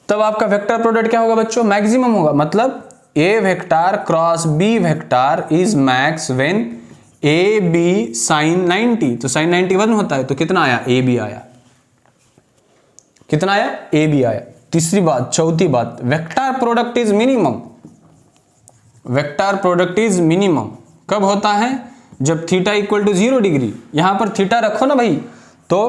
तब आपका वेक्टर प्रोडक्ट क्या होगा बच्चों, मैक्सिमम होगा। मतलब A vector cross B vector is max when A B sine 90, तो साइन 91 होता है, तो कितना आया, ए बी आया, कितना आया, ए बी आया। तीसरी बात, चौथी बात, vector product is minimum, vector product is minimum कब होता है, जब थीटा इक्वल टू 0 डिग्री, यहां पर थीटा रखो ना भाई, तो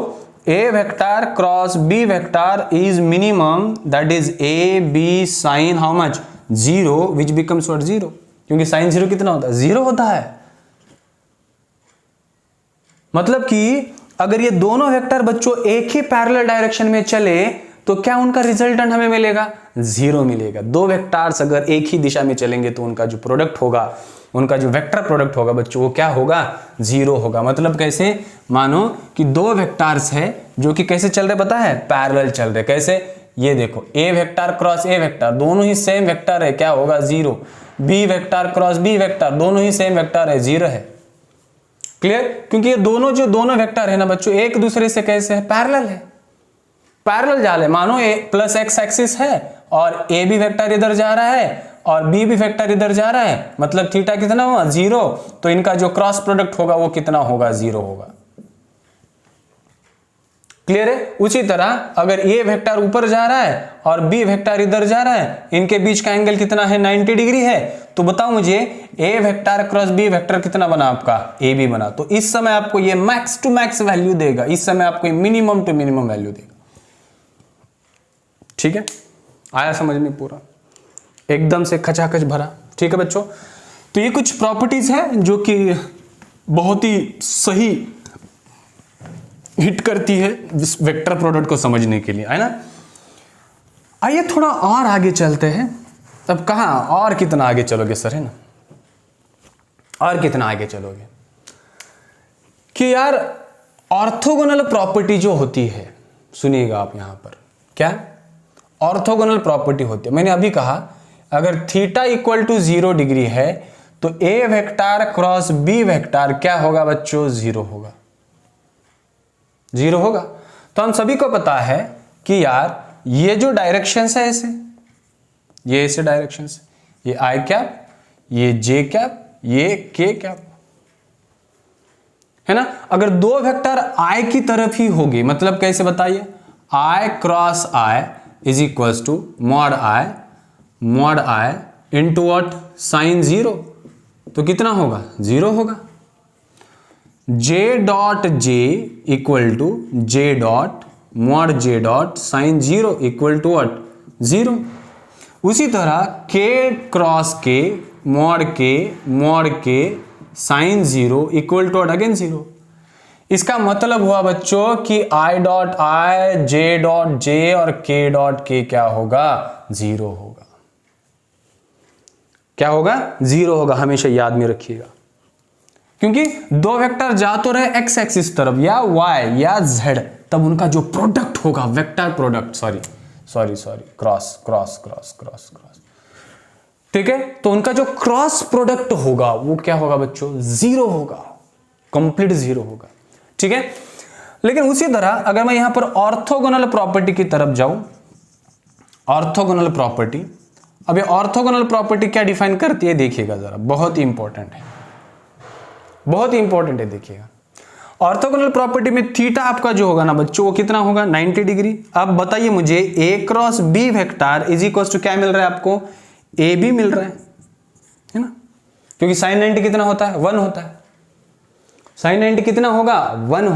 ए vector cross B vector is minimum, that is A B sine how much 0 which becomes what 0, क्योंकि साइन 0 कितना होता है, 0 होता है। मतलब कि अगर ये दोनों वेक्टर बच्चों एक ही पैरेलल डायरेक्शन में चले तो क्या उनका रिजल्टेंट हमें मिलेगा, 0 मिलेगा। दो वेक्टर्स अगर एक ही दिशा में चलेंगे तो उनका जो प्रोडक्ट होगा, उनका जो वेक्टर प्रोडक्ट होगा बच्चों, वो क्या होगा, 0 होगा। मतलब कैसे, मानो कि दो वेक्टर्स है जो कि कैसे चल रहे पता है, पैरेलल चल रहे, कैसे, ये देखो A vector cross A vector, दोनों ही सेम वेक्टर है, क्या होगा 0, B vector cross B vector, दोनों ही सेम वेक्टर है, 0 है, क्लियर। क्योंकि ये दोनों वेक्टर है ना बच्चों, एक दूसरे से कैसे है, पैरेलल है, पैरेलल जा रहे, मानो ए प्लस एक्स एक्सिस है और ए बी वेक्टर इधर जा रहा है और बी भी वेक्टर इधर जा रहा है, मतलब थीटा कितना हुआ, 0, तो इनका जो क्रॉस प्रोडक्ट होगा वो कितना होगा, 0 होगा, क्लियर है। उसी तरह अगर ए वेक्टर ऊपर जा रहा है और बी वेक्टर इधर जा रहा है, इनके बीच का एंगल कितना है, 90 डिग्री है, तो बताओ मुझे ए वेक्टर क्रॉस बी वेक्टर कितना बना आपका, ए बी बना। तो इस समय आपको ये मैक्स टू मैक्स वैल्यू देगा, इस समय आपको मिनिमम टू मिनिमम वैल्यू देगा, ठीक है, आया समझ में पूरा, एकदम से खचाखच भरा, ठीक है बच्चों। तो ये कुछ प्रॉपर्टीज है जो कि बहुत ही सही हिट करती है इस वेक्टर प्रोडक्ट को समझने के लिए, है ना। आइए थोड़ा और आगे चलते हैं। अब कहां और कितना आगे चलोगे सर, है ना, और कितना आगे चलोगे कि यार ऑर्थोगोनल प्रॉपर्टी जो होती है, सुनिएगा आप यहां पर, क्या ऑर्थोगोनल प्रॉपर्टी होती है। मैंने अभी कहा अगर थीटा इक्वल टू 0 डिग्री है तो ए वेक्टर क्रॉस बी वेक्टर क्या होगा बच्चों, 0 होगा, 0 होगा। तो हम सभी को पता है कि यार ये जो डायरेक्शंस है ऐसे, ये ऐसे डायरेक्शंस, ये आई कैप, ये जे कैप, ये के कैप, है ना। अगर दो वेक्टर आई की तरफ ही होगी, मतलब कैसे बताइए, I cross I is equals to mod I into what, sine 0, तो कितना होगा, 0 होगा। J dot J equal to J dot mod J dot sine 0 equal to what, 0। उसी तरह K cross K mod K sine 0 equal to what, again 0। इसका मतलब हुआ बच्चों कि I dot I, J dot जे और के डॉट के क्या होगा, 0 होगा। क्या होगा, 0 होगा, हमेशा याद में रखिएगा। क्योंकि दो वेक्टर जा तो रहे एक्स एक्सिस तरफ या वाई या जेड, तब उनका जो प्रोडक्ट होगा, वेक्टर प्रोडक्ट, सॉरी क्रॉस, ठीक है। तो उनका जो क्रॉस प्रोडक्ट होगा वो क्या होगा बच्चों, 0 होगा, कंप्लीट 0 होगा, ठीक है। लेकिन उसी तरह अगर मैं यहां पर ऑर्थोगोनल प्रॉपर्टी की तरफ जाऊं, ऑर्थोगोनल प्रॉपर्टी, अब ये ऑर्थोगोनल प्रॉपर्टी क्या डिफाइन करती है देखिएगा जरा, बहुत ही इंपॉर्टेंट है, बहुत ही इंपॉर्टेंट है, देखिएगा। ऑर्थोगोनल प्रॉपर्टी में थीटा आपका जो होगा ना बच्चों वो कितना होगा 90 डिग्री। अब बताइए मुझे A cross B vector is equal to क्या मिल रहा है आपको, ए बी मिल रहा है ना, क्योंकि साइन 90 कितना होता है 1 होता है। साइन 90 कितना होगा 1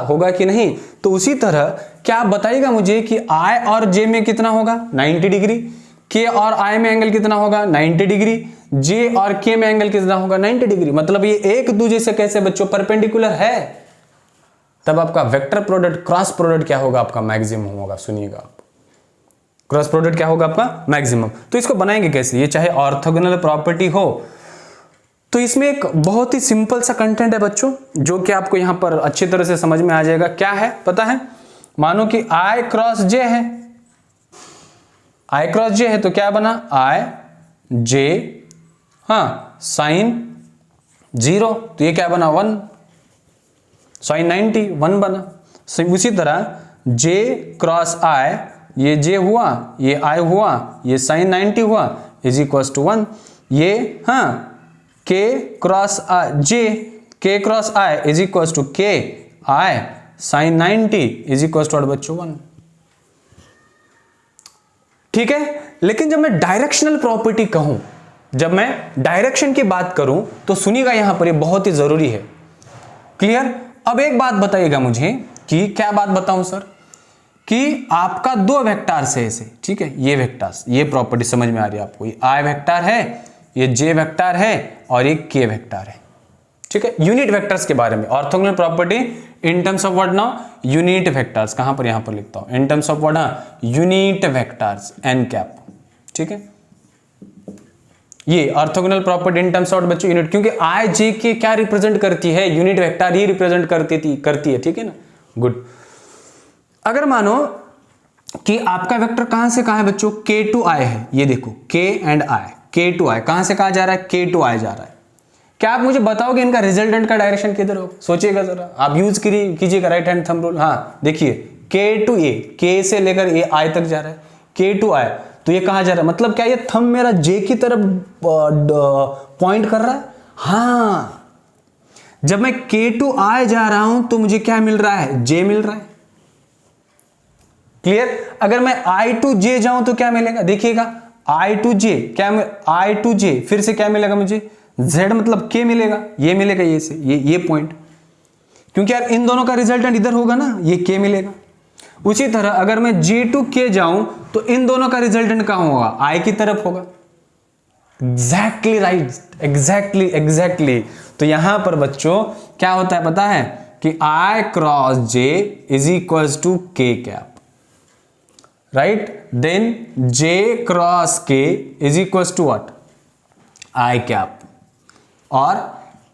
होगा कि नहीं। तो उसी तरह क्या आप बताइएगा मुझे कि आई और जे में कितना होगा 90 डिग्री, के और आई में एंगल कितना होगा 90 डिग्री, जे और के में एंगल कितना होगा 90 डिग्री। मतलब ये एक दूसरे से कैसे बच्चों परपेंडिकुलर है, तब आपका वेक्टर प्रोडक्ट क्रॉस प्रोडक्ट क्या होगा आपका मैक्सिमम होगा। सुनिएगा आप, क्रॉस प्रोडक्ट क्या होगा आपका मैक्सिमम। तो इसको बनाएंगे कैसे, ये चाहे ऑर्थोगोनल प्रॉपर्टी हो। तो इसमें एक बहुत ही सिंपल सा कंटेंट है बच्चों, जो कि आपको यहां पर अच्छी तरह से समझ में आ जाएगा। क्या है पता है, मानो कि आई क्रॉस जे है, आई क्रॉस जे है तो क्या बना आई जे, हाँ साइन 0 तो ये क्या बना 1, साइन 90 1 बना। उसी तरह जे क्रॉस आई, ये जे हुआ ये आई हुआ ये साइन 90 हुआ इज इक्वल टू 1। ये हाँ के cross J, K cross I is equal to K I sine 90 is equal to बच्चों 1। ठीक है, लेकिन जब मैं डायरेक्शनल प्रॉपर्टी कहूं, जब मैं डायरेक्शन की बात करूं तो सुनिएगा यहां पर ये बहुत ही जरूरी है। क्लियर। अब एक बात बताइएगा मुझे कि क्या बात बताऊं सर, कि आपका दो वेक्टर्स है ऐसे, ठीक है, ये वेक्टर्स, ये प्रॉपर्टी समझ में आ रही है आपको, ये आई वेक्टर है, ये जे वेक्टर है और ये के वेक्टर है। ठीक है, यूनिट वेक्टर्स के बारे में orthogonal property in terms of what now unit vectors, कहां पर यहां पर लिखता हूं इन टर्म्स ऑफ व्हाट, हाँ यूनिट वेक्टर्स एन कैप। ठीक है, ये orthogonal property in terms of बच्चों यूनिट, क्योंकि आई जे के क्या रिप्रेजेंट करती है, यूनिट वेक्टर ये रिप्रेजेंट करती है। ठीक है ना, गुड। अगर मानो कि आपका वेक्टर कहां से कहां है बच्चों, के टू आई है, ये देखो के एंड आई, के टू आई कहां से कहां जा रहा है, के टू आई जा रहा है। क्या आप मुझे बताओगे इनका रिजल्टेंट का डायरेक्शन किधर होगा, सोचिएगा जरा, आप यूज कीजिएगा राइट हैंड थंब रूल। हाँ देखिए के टू ए, के से लेकर ए आई तक जा रहा है, के टू आई तो ये कहां जा रहा है, मतलब क्या ये थंब मेरा जे की तरफ पॉइंट कर रहा है। हाँ, जब मैं के टू आई जा रहा हूं तो मुझे क्या मिल रहा है, जे मिल रहा है। क्लियर। अगर मैं आई टू जे जाऊं तो क्या मिलेगा, देखिएगा आई टू जे, क्या आई टू जे फिर से क्या मिलेगा मुझे, z मतलब k मिलेगा, ये मिलेगा ये से ये पॉइंट, क्योंकि यार इन दोनों का रिजल्टेंट इधर होगा ना, ये k मिलेगा। उसी तरह अगर मैं j टू k जाऊं तो इन दोनों का रिजल्टेंट कहां होगा, i की तरफ होगा। Exactly right, exactly. तो यहां पर बच्चों क्या होता है पता है कि i cross j is equal to k cap, right. Then j cross k is equal to what, i cap, और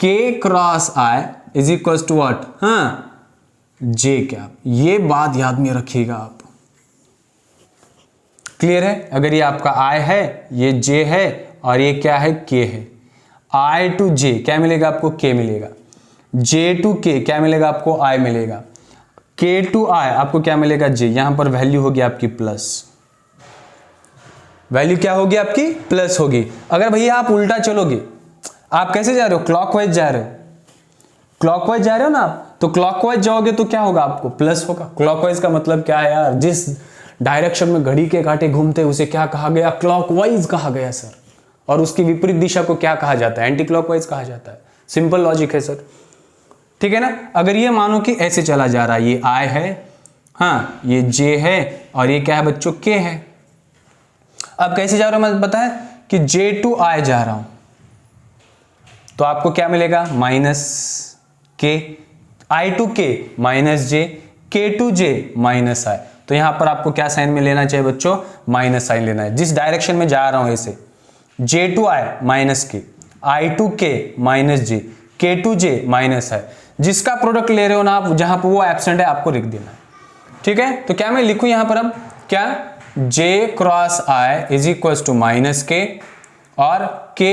k cross i is equal to what, हाँ j कैप। ये बात याद में रखिएगा आप। क्लियर है। अगर ये आपका i है, ये j है और ये क्या है k है, i टू j क्या मिलेगा आपको, k मिलेगा, j टू k क्या मिलेगा आपको, i मिलेगा, k टू i आपको क्या मिलेगा, j। यहां पर वैल्यू होगी आपकी प्लस, वैल्यू क्या होगी आपकी प्लस होगी। अगर भैया आप उल्टा चलोगे, आप कैसे जा रहे हो, क्लॉकवाइज जा रहे हो, क्लॉकवाइज जा रहे हो ना आप, तो क्लॉकवाइज जाओगे तो क्या होगा आपको, प्लस होगा। क्लॉकवाइज का मतलब क्या है यार, जिस डायरेक्शन में घड़ी के कांटे घूमते हैं उसे क्या कहा गया, क्लॉकवाइज कहा गया सर। और उसकी विपरीत दिशा को क्या कहा जाता है, एंटी क्लॉकवाइज कहा जाता है। सिंपल लॉजिक है सर, ठीक है ना। अगर ये मानो कि ऐसे चला जा रहा है, ये आई है, हाँ ये जे है और ये क्या है बच्चों, के है। अब कैसे जा रहा हूं मैं, पता है कि जे टू आई जा रहा हूं तो आपको क्या मिलेगा, माइनस के, आई टू के माइनस जे, के टू जे माइनस आई। तो यहां पर आपको क्या साइन में लेना चाहिए बच्चों, माइनस साइन लेना है। जिस डायरेक्शन में जा रहा हूं ऐसे, जे टू आई माइनस के, आई टू के माइनस जे, के टू जे माइनस आई, जिसका प्रोडक्ट ले रहे हो ना आप, जहां पर वो एब्सेंट है आपको लिख देना है। ठीक है, तो क्या मैं लिखूं यहां पर अब क्या, j cross i is equal to minus K और k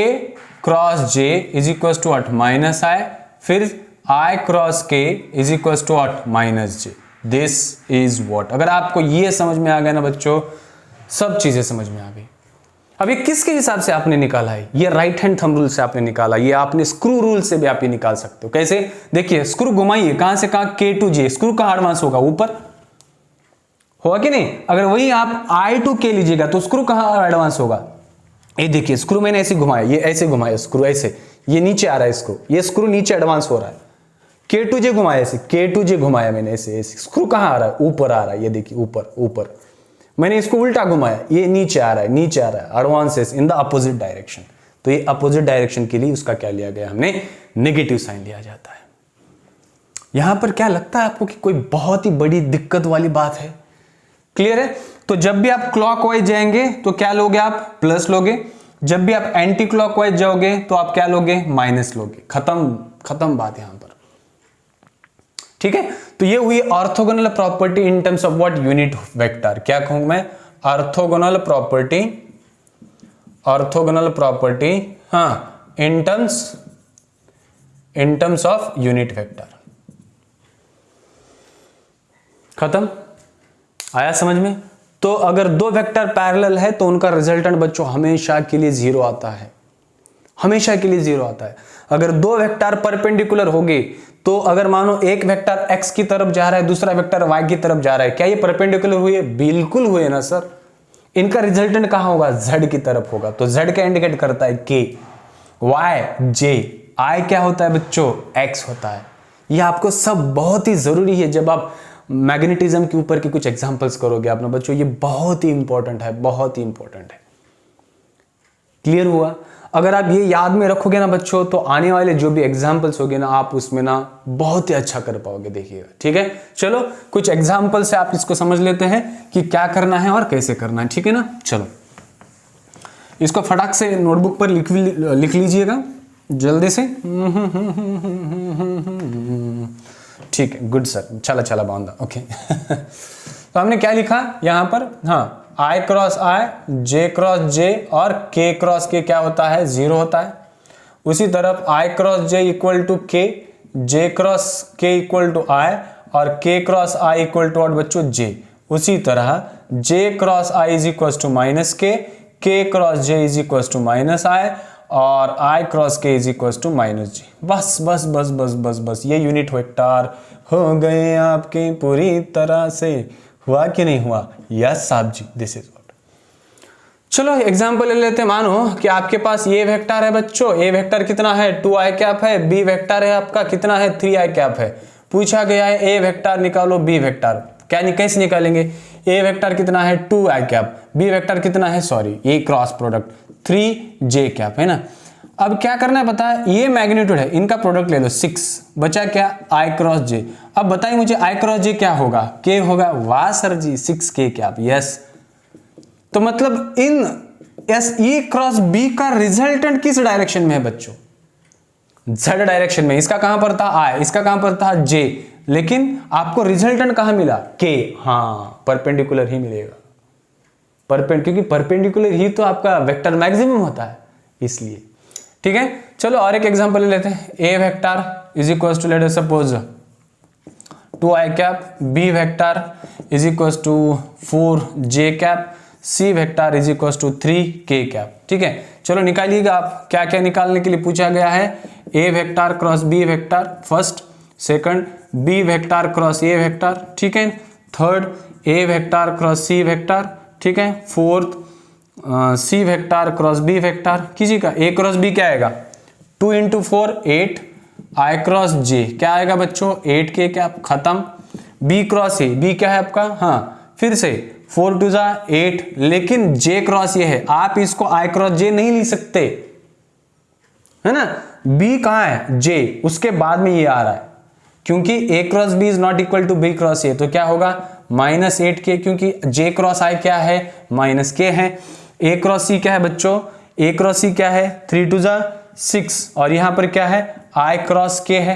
cross j is equal to what, minus i, फिर i cross k is equal to what, minus j। This is what. अगर आपको ये समझ में आ गया ना बच्चों, सब चीजें समझ में आ गई। अब ये किसके हिसाब से आपने निकाला है? ये राइट हैंड थंब रूल से आपने निकाला, ये आपने स्क्रू रूल से भी आप ये निकाल सकते हो। कैसे? देखिए स्क्रू घुमाइए, कहां से कहां, K to J, स्क्रू कहां एडवांस होगा? ऊपर होगा कि नहीं? अगर वही आप I to K लीजिएगा तो स्क्रू कहां एडवांस होगा? ये देखिए स्क्रू मैंने ऐसे घुमाया, ये ऐसे घुमाया स्क्रू, ऐसे ये नीचे आ रहा है स्क्रू, ये स्क्रू नीचे एडवांस हो रहा है। K to J घुमाया, ऐसे K to J घुमाया मैंने ऐसे, स्क्रू कहां आ रहा है? ऊपर आ रहा है, ये देखिए ऊपर ऊपर। मैंने इसको उल्टा घुमाया, ये नीचे आ रहा है, नीचे आ रहा है, advances in the opposite direction. तो ये अपोजिट डायरेक्शन के लिए उसका क्या लिया गया? हमने नेगेटिव साइन लिया जाता है। यहां पर क्या लगता है आपको कि कोई बहुत ही बड़ी दिक्कत वाली बात है? क्लियर है? तो जब भी आप क्लॉकवाइज जाएंगे तो क्या लोगे आप? प्लस लोगे। जब भी आप एंटी क्लॉकवाइज जाओगे तो आप क्या लोगे? माइनस लोगे। खत्म बात यहां पर। ठीक है, तो ये हुई orthogonal property in terms of what? Unit vector. क्या कहूंगा मैं? ऑर्थोगोनल प्रॉपर्टी हाँ, in terms of unit vector. खत्म? आया समझ में? तो अगर दो वेक्टर पैरेलल है तो उनका रिजल्टेंट बच्चों हमेशा के लिए 0 आता है, हमेशा के लिए 0 आता है। अगर दो वेक्टर परपेंडिकुलर होंगे तो अगर मानो एक वेक्टर x की तरफ जा रहा है, दूसरा वेक्टर y की तरफ जा रहा है, क्या ये परपेंडिकुलर हुए? बिल्कुल हुए ना सर। इनका रिजल्टेंट कहां होगा? z की तरफ होगा। तो z क्या इंडिकेट करता है? k, y j, i क्या होता है बच्चों? x होता है। ये आपको सब बहुत ही जरूरी है जब आप मैग्नेटिज्म के ऊपर के कुछ एग्जांपल्स करोगे आपने बच्चों, ये बहुत ही इंपॉर्टेंट है, बहुत ही इंपॉर्टेंट है। क्लियर हुआ? अगर आप ये याद में रखोगे ना बच्चों तो आने वाले जो भी एग्जाम्पल्स होंगे ना आप उसमें ना बहुत ही अच्छा कर पाओगे, देखिएगा। ठीक है, चलो कुछ एग्जाम्पल से आप इसको समझ लेते हैं कि क्या करना है और कैसे करना है। ठीक है ना, चलो इसको फटाक से नोटबुक पर लिख लीजिएगा जल्दी से। ठीक है, गुड सर, चला बांधा। ओके तो हमने क्या लिखा यहां पर? हाँ, I cross I, J cross J और K क्रॉस K क्या होता है? 0 होता है। उसी तरफ I cross J equal to K, J cross K equal to I और K cross I equal to बच्चों J। उसी तरह J cross I is equal to minus K cross J is equal to minus I और I cross K is equal to minus J। बस बस बस बस बस बस ये यूनिट वेक्टर हो गए आपके पूरी तरह से। हुआ कि नहीं हुआ? यस साहब जी, दिस इज व्हाट। चलो एग्जांपल ले लेते हैं। मानो कि आपके पास ये वेक्टर है बच्चों, ए वेक्टर कितना है? 2i कैप है। बी वेक्टर है आपका कितना है? 3i कैप है। पूछा गया है ए वेक्टर निकालो, बी वेक्टर कैसे निकालेंगे? ए वेक्टर कितना है? 2i cap. बी वेक्टर कितना है? सॉरी, ये क्रॉस प्रोडक्ट 3j कैप है ना। अब क्या करना है पता है? ये मैग्नीट्यूड है, इनका प्रोडक्ट ले लो 6, बचा क्या? I cross J। अब बताइए मुझे I क्रॉस J क्या होगा? K होगा। वाह सर जी, 6K कैप। यस, तो मतलब इन E क्रॉस B का रिजल्टेंट किस डायरेक्शन में है बच्चों? Z डायरेक्शन में। इसका कहां पर था? I, इसका कहां पर था? J। लेकिन आपको रिजल्टेंट कहां मिला? K। हाँ, परपेंडिकुलर ही मिलेगा, क्योंकि परपेंडिकुलर ही तो आपका वेक्टर मैक्सिमम होता है, इसलिए। ठीक है, चलो और एक एग्जांपल ले लेते हैं। A vector is equal to let us suppose 2i cap, B vector is equal to 4j cap, C vector is equal to 3k cap. ठीक है, चलो निकालिएगा आप क्या क्या निकालने के लिए पूछा गया है। ए vector cross B vector first, second B vector cross A vector, ठीक है, third A vector cross C vector, ठीक है, fourth C vector cross B vector कीजिएगा। ए क्रॉस बी क्या आएगा? 2 × 4 8, आई क्रॉस जे क्या आएगा बच्चों? 8k cap. खत्म। बी क्रॉस ए, बी क्या है आपका? हाँ, फिर से 4 2 8, लेकिन जे क्रॉस ये है, आप इसको आई क्रॉस जे नहीं लिख सकते, है ना। बी कहाँ है? जे, उसके बाद में ये आ रहा है, क्योंकि A cross B is not equal to B cross A, तो क्या होगा? -8k, क्योंकि जे क्रॉस आई क्या है? -k है। ए क्रॉस सी क्या है बच्चों? ए क्रॉस सी क्या है? 3 2 6, और यहां पर क्या है? आई क्रॉस के है।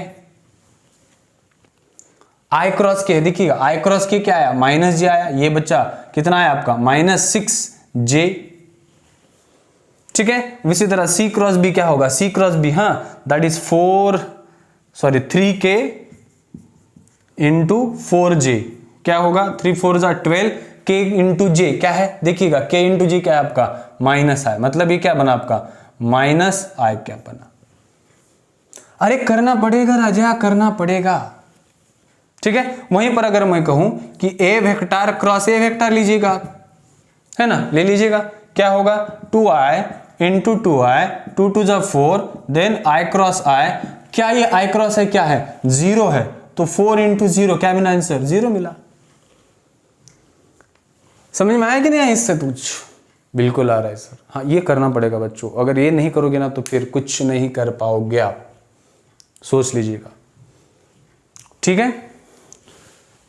आई क्रॉस के देखिएगा, आई क्रॉस के क्या आया? -j आया। ये बच्चा कितना आया आपका? -6j। ठीक है, इसी तरह सी क्रॉस बी क्या होगा? सी क्रॉस बी, हाँ, दैट इज 3k × 4j क्या होगा? 3 4 12, k इंटू जे क्या है, देखिएगा k इंटू जे क्या है आपका माइनस आई, मतलब ये क्या बना आपका माइनस आई क्या बना। अरे करना पड़ेगा राजा, करना पड़ेगा, ठीक है। वहीं पर अगर मैं कहूं कि A vector cross A vector लीजिएगा, है ना, ले लीजिएगा, क्या होगा 2i इंटू 2i, 2 टू ज़ा 4, देन i क्रॉस i, क्या ये i क्रॉस है क्या है 0 है, तो 4 इंटू 0 क्या मिला आंसर 0 मिला। समझ में आया कि नहीं आया इससे कुछ? बिल्कुल आ रहा है सर। हाँ ये करना पड़ेगा बच्चों, अगर ये नहीं करोगे ना तो फिर कुछ नहीं कर पाओगे आप, सोच लीजिएगा, ठीक है।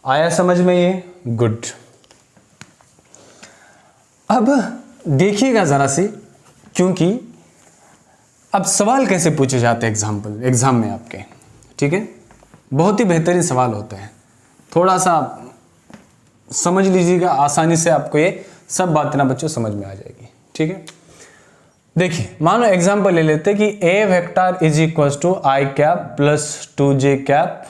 आया समझ में ये? गुड। अब देखिएगा जरा सी, क्योंकि अब सवाल कैसे पूछे जाते हैं एग्जाम में आपके, ठीक है, बहुत ही बेहतरीन सवाल होते हैं, थोड़ा सा समझ लीजिएगा, आसानी से आपको ये सब बातें ना बच्चों समझ में आ जाएगी, ठीक है। देखिए मान लो एग्जाम्पल ले लेते हैं कि A vector is equal to I cap plus 2j cap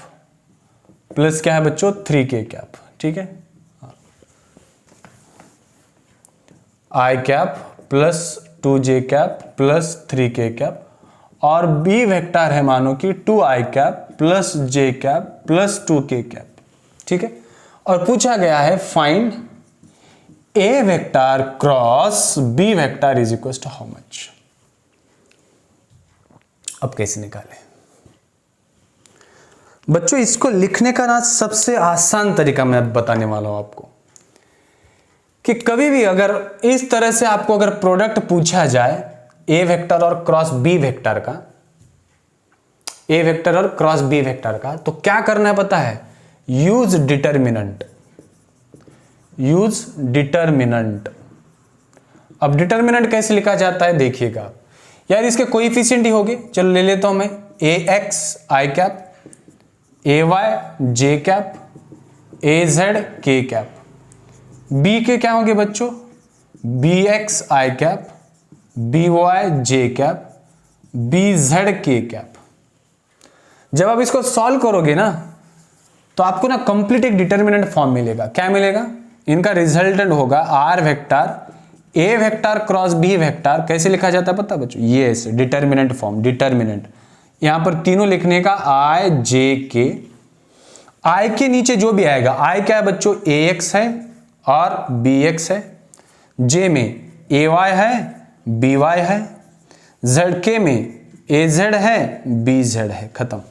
plus क्या है बच्चों 3k कैप, ठीक है, I cap plus 2j cap plus 3k cap, और बी वेक्टर है मानो कि 2i cap plus j cap plus 2k cap, ठीक है। और पूछा गया है find A vector cross B vector is equal to how much. अब कैसे निकालें बच्चों? इसको लिखने का ना सबसे आसान तरीका मैं बताने वाला हूं आपको, कि कभी भी अगर इस तरह से आपको अगर प्रोडक्ट पूछा जाए ए वेक्टर और क्रॉस बी वेक्टर का, ए वेक्टर और क्रॉस बी वेक्टर का, तो क्या करना है पता है? Use determinant, use determinant. अब डिटर्मिनेंट कैसे लिखा जाता है देखिएगा यार, इसके कोएफिशिएंट ही होंगे, चलो ले लेता हूं मैं, ए एक्स आई कैप, ए वाई जे कैप, ए जेड के कैप, बी के क्या होंगे बच्चों बी एक्स आई कैप, बी वाई जे कैप, बी जेड के कैप। जब आप इसको सॉल्व करोगे ना तो आपको ना कंप्लीट एक डिटर्मिनेंट फॉर्म मिलेगा। क्या मिलेगा? इनका रिजल्टेंट होगा R vector A vector cross B vector. कैसे लिखा जाता है पता बच्चों? ये ऐसे डिटर्मिनेंट फॉर्म, डिटर्मिनेंट यहां पर तीनों लिखने का आई जे के, आई के नीचे जो भी आएगा, आई क्या है बच्चों ए एक्स है और बी एक्स है, जे में ए वाई है बी वाई है, जेड के में ए जेड है बी जेड है, खत्म,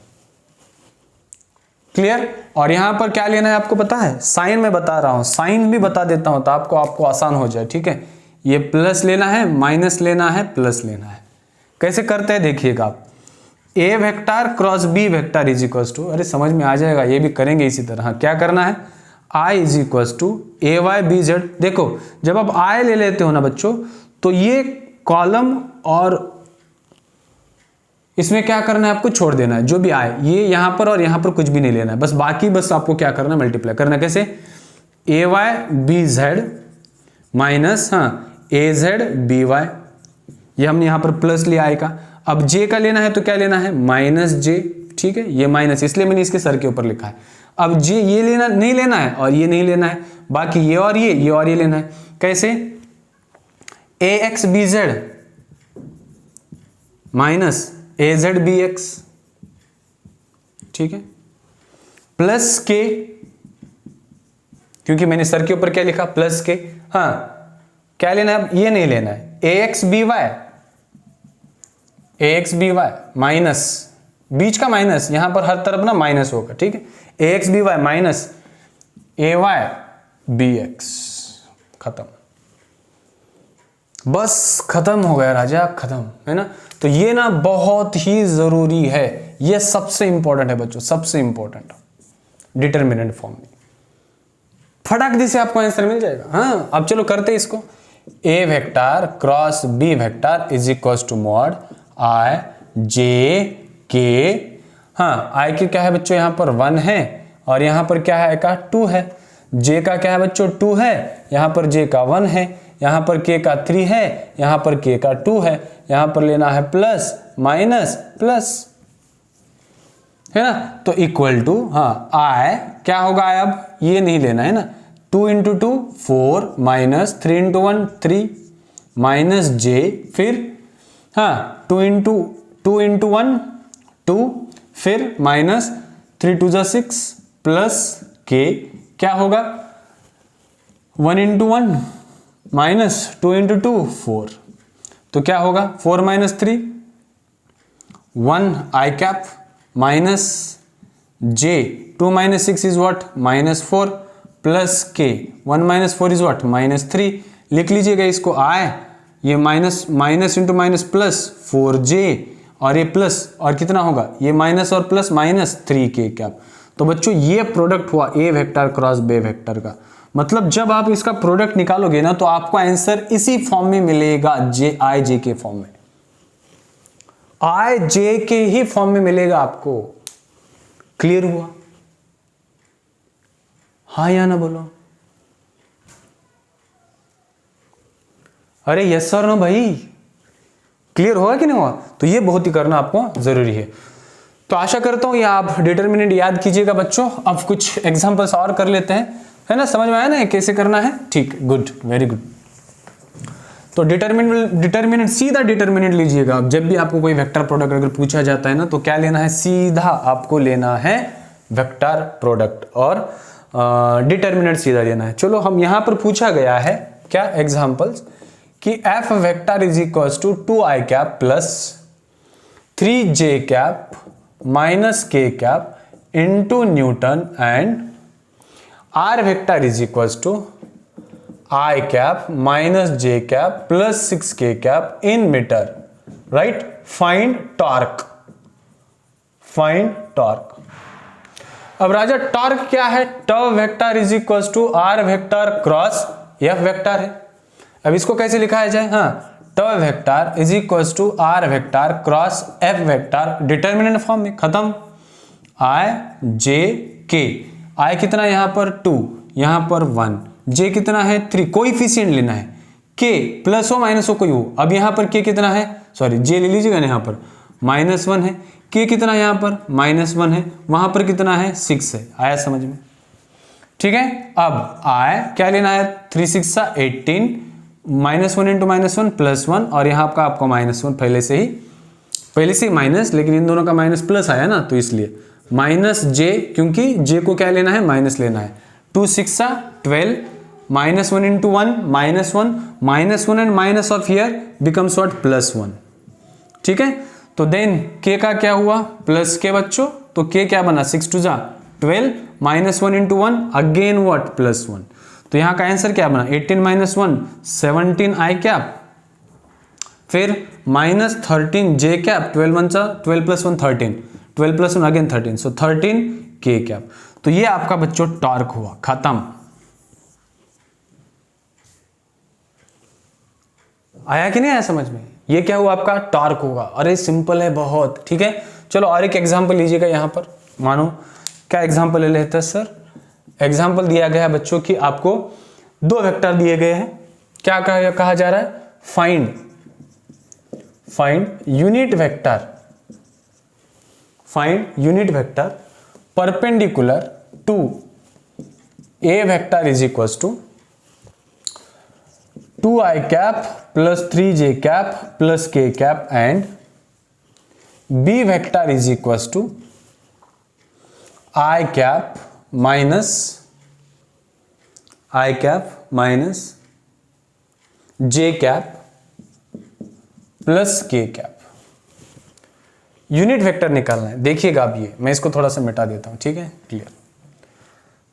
क्लियर। और यहां पर क्या लेना है आपको पता है? साइन में बता रहा हूं, साइन भी बता देता हूं तो आपको आसान हो जाए, ठीक है। ये प्लस लेना है, माइनस लेना है, प्लस लेना है। कैसे करते हैं देखिएगा आप, A vector cross B vector is equal to, अरे समझ में आ जाएगा, ये भी करेंगे इसी तरह। क्या करना है? I is equal to A Y B Z. देखो जब आप आई ले लेते हो ना बच्चों, तो ये कॉलम और इसमें क्या करना है आपको? छोड़ देना है जो भी आए, ये यहां पर और यहां पर कुछ भी नहीं लेना है, बस बाकी बस आपको क्या करना है? मल्टीप्लाई करना है। कैसे? ए वाई बी जेड माइनस ए जेड बी वाई, ये हमने यहां पर प्लस लिया आई का। अब जे का लेना है तो क्या लेना है? माइनस जे, ठीक है, ये माइनस इसलिए मैंने इसके सर के ऊपर लिखा है। अब जे ये लेना नहीं लेना है और ये नहीं लेना है, बाकी ये और ये लेना है। कैसे? ए एक्स बी जेड माइनस ए जेड बी एक्स, ठीक है, प्लस के, क्योंकि मैंने सर के ऊपर क्या लिखा? प्लस के। हाँ क्या लेना है? ये नहीं लेना है, ए एक्स बी वाई, ए एक्स बी वाई माइनस, बीच का माइनस, यहां पर हर तरफ ना माइनस होगा, ठीक है। ए एक्स बी वाई माइनस ए वाई बी एक्स, खत्म, बस खत्म हो गया राजा, खत्म, है ना। तो ये ना बहुत ही जरूरी है, ये सबसे इंपॉर्टेंट है बच्चों, सबसे इंपॉर्टेंट डिटर्मिनेंट फॉर्म में फटाक से आपको आंसर मिल जाएगा। हाँ अब चलो करते इसको। A vector cross B vector is equal to mod I J K. हाँ आई के क्या है बच्चों? यहाँ पर 1 है और यहाँ पर क्या है का 2 है। जे का क्या है बच्चों? 2 है, यहाँ पर जे का 1 है, यहाँ पर के का 3 है, यहाँ पर के का 2 है, यहाँ पर लेना है प्लस माइनस प्लस, है ना। तो इक्वल टू हाँ आई क्या होगा? अब ये नहीं लेना है ना, 2 इंटू 2 4 माइनस 3 इंटू 1 3 माइनस जे, फिर हाँ 2 इंटू 1 2, फिर माइनस 3 टू जा 6 प्लस के, क्या होगा 1 इंटू 1 माइनस 2 इंटू 2 4, तो क्या होगा 4 minus 3 1 I cap minus J, 2 minus 6 is what -4 plus के, 1 माइनस 4 इज व्हाट -3, लिख लीजिएगा इसको आई, ये minus into minus plus 4j और ये प्लस और कितना होगा ये माइनस और प्लस -3k कैप। तो बच्चों ये प्रोडक्ट हुआ A vector cross B vector का। मतलब जब आप इसका प्रोडक्ट निकालोगे ना तो आपको आंसर इसी फॉर्म में मिलेगा, आई जे के फॉर्म में, आई जे के ही फॉर्म में मिलेगा आपको। क्लियर हुआ? हाँ या ना बोलो? अरे यस और नो भाई, क्लियर होगा कि नहीं हुआ? तो ये बहुत ही करना आपको जरूरी है। तो आशा करता हूं ये आप डिटर्मिनेंट याद कीजिएगा बच्चों। अब कुछ एग्जांपल्स और कर लेते हैं, है ना? समझ में आया ना कैसे करना है? ठीक, गुड, वेरी गुड। तो डिटर्मिनेंट सीधा डिटर्मिनेंट लीजिएगा। अब जब भी आपको कोई वेक्टर प्रोडक्ट अगर पूछा जाता है ना तो क्या लेना है, सीधा आपको लेना है वेक्टर प्रोडक्ट और डिटर्मिनेंट सीधा लेना है। चलो हम यहां पर पूछा गया है क्या एग्जांपल्स कि F vector is equal to 2i cap plus 3j cap minus k cap into newton and R vector is equal to i cap minus j cap plus 6k cap in metre, right? Find torque, find torque. अब राजा टॉर्क क्या है? Tau vector is equal to R vector cross F vector है। अब इसको कैसे लिखा जाए? हाँ, tau vector is equal to R vector cross F vector, determinant form में, खत्म। आई जे के, आई कितना यहां पर 2, यहां पर 1, जे कितना है 3, कोएफिशिएंट लेना है, के प्लस हो माइनस हो कोई हो। अब यहां पर के कितना है, सॉरी जे ले लीजिएगा ना, यहां पर -1 है, के कितना यहां पर -1 है, वहां पर कितना है 6 है। आया समझ में? ठीक है। अब आई क्या लेना है, 3 6 18, -1 इंटू -1 +1 और यहाँ का आपको -1 पहले से ही माइनस, लेकिन इन दोनों का माइनस प्लस आया ना तो इसलिए माइनस जे, क्योंकि जे को क्या लेना है, माइनस लेना है। 2 6 12, -1 into 1 -1 and minus of here becomes what +1। ठीक है। तो देन के का क्या हुआ, प्लस के बच्चों, तो के क्या बना 6 2 जा 12, -1 इंटू 1 अगेन व्हाट +1। तो यहां का आंसर क्या बना 18 - 1 17 आई कैप, फिर -13 जे कैप, 12 1 12 + 1 13, 12 + 1 अगेन 13, सो 13 के कैप। तो ये आपका बच्चों टॉर्क हुआ, खत्म। आया कि नहीं आया समझ में? ये क्या हुआ आपका टॉर्क होगा। अरे सिंपल है बहुत, ठीक है। चलो और एक एग्जांपल लीजिएगा यहां पर, मानो क्या एग्जांपल ले लेते हैं सर। एग्जाम्पल दिया गया है बच्चों की, आपको 2 वेक्टर दिए गए हैं। क्या कहा जा रहा है, find unit vector perpendicular to A vector is equal to 2i cap plus 3j cap plus k cap and b vector is equal to i cap minus j cap plus k cap. Unit vector निकालना है। देखिएगा अब ये मैं इसको थोड़ा सा मिटा देता हूं, ठीक है, क्लियर।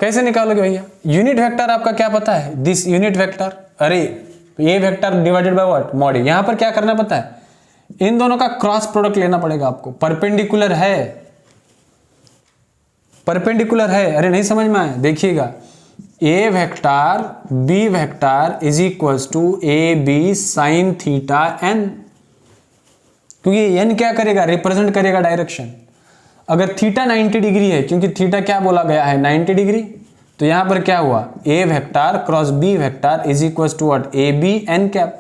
कैसे निकालोगे भैया? यूनिट वेक्टर आपका क्या पता है, दिस यूनिट वेक्टर, अरे ये vector divided by what, mod. यहां पर क्या करना पता है, इन दोनों का क्रॉस प्रोडक्ट लेना पड़ेगा आपको। परपेंडिकुलर है, अरे नहीं समझ में आया, देखिएगा A vector B vector is equal to A B sine theta N, क्योंकि एन क्या करेगा, रिप्रेजेंट करेगा डायरेक्शन। अगर थीटा 90 डिग्री है, क्योंकि थीटा क्या बोला गया है 90 डिग्री, तो यहां पर क्या हुआ, A vector cross B vector is equal to what, A B N cap.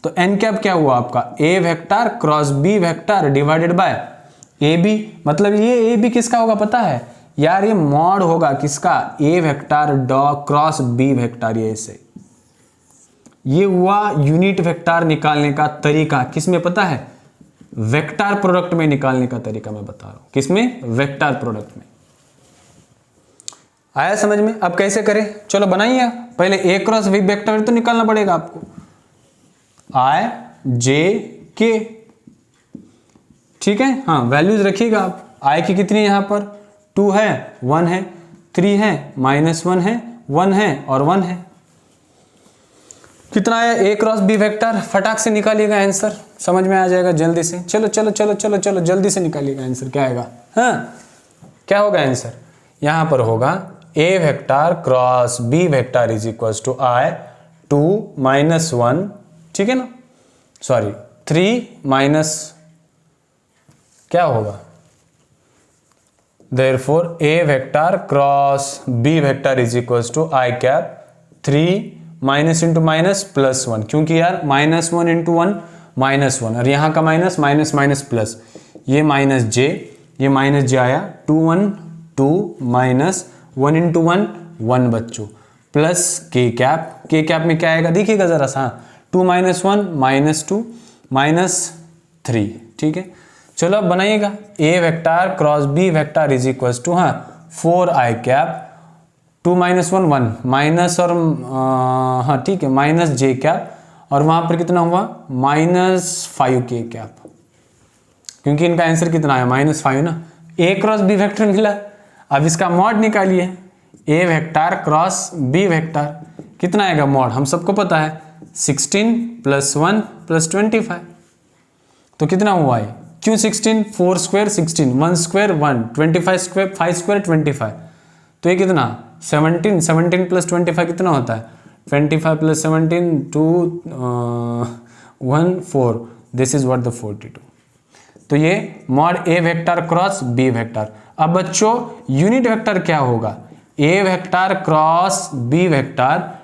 तो एन कैप क्या हुआ आपका, A vector cross B vector divided by A B. मतलब ये ए बी किसका होगा पता है, यार ये मॉड होगा किसका, ए वेक्टर क्रॉस बी वेक्टर, ये ऐसे ये हुआ यूनिट वेक्टर निकालने का तरीका। किसमें पता है, वेक्टर प्रोडक्ट में निकालने का तरीका मैं बता रहा हूं। किसमें, वेक्टर प्रोडक्ट में। आया समझ में। अब कैसे करें, चलो बनाइए। पहले ए क्रॉस बी वेक्टर तो निकालना पड़ेगा आपको, आई जे के, ठीक है। हाँ वैल्यूज रखिएगा आप। आई की कितनी यहां पर 2 है, 1 है, 3 है, -1 है, 1 है और 1 है। कितना है ए क्रॉस बी वेक्टर, फटाक से निकालिएगा आंसर, समझ में आ जाएगा जल्दी से। चलो चलो चलो चलो चलो जल्दी से निकालिएगा आंसर, क्या आएगा। हाँ क्या होगा आंसर, यहां पर होगा A vector cross B vector is equal to I 2 -1, ठीक है ना, सॉरी 3 माइनस क्या होगा, therefore A vector cross B vector is equal to I cap 3 minus into minus +1, क्योंकि यार -1 इंटू 1 -1 और यहाँ का माइनस माइनस माइनस प्लस, ये माइनस जे, ये माइनस जे आया, 2 1 2 माइनस 1 इंटू 1 1 बच्चों प्लस के कैप में क्या आएगा देखिएगा जरा सा, 2 - 1 -2 -3, ठीक है। चलो अब बनाइएगा, A vector cross B vector is equal to 4 I cap 2 - 1 1 minus और हाँ ठीक है माइनस जे कैप, और वहां पर कितना हुआ -5 के कैप, क्योंकि इनका आंसर कितना है -5 ना। ए क्रॉस बी वेक्टर मिला, अब इसका मॉड निकालिए, ए वेक्टर क्रॉस बी वेक्टर कितना आएगा मॉड, हम सबको पता है 16 + 1 + 25, तो कितना हुआ है, क्यों 16, 4 स्क्वायर 16, 1 स्क्वायर 1, 25 स्क्वायर 5 स्क्वायर 25, तो ये कितना 17 + 25 कितना होता है 25 + 17 2 1 4, दिस इज व्हाट द 42। तो ये मॉड ए वेक्टर क्रॉस बी वेक्टर। अब बच्चों यूनिट वेक्टर क्या होगा, A vector cross B vector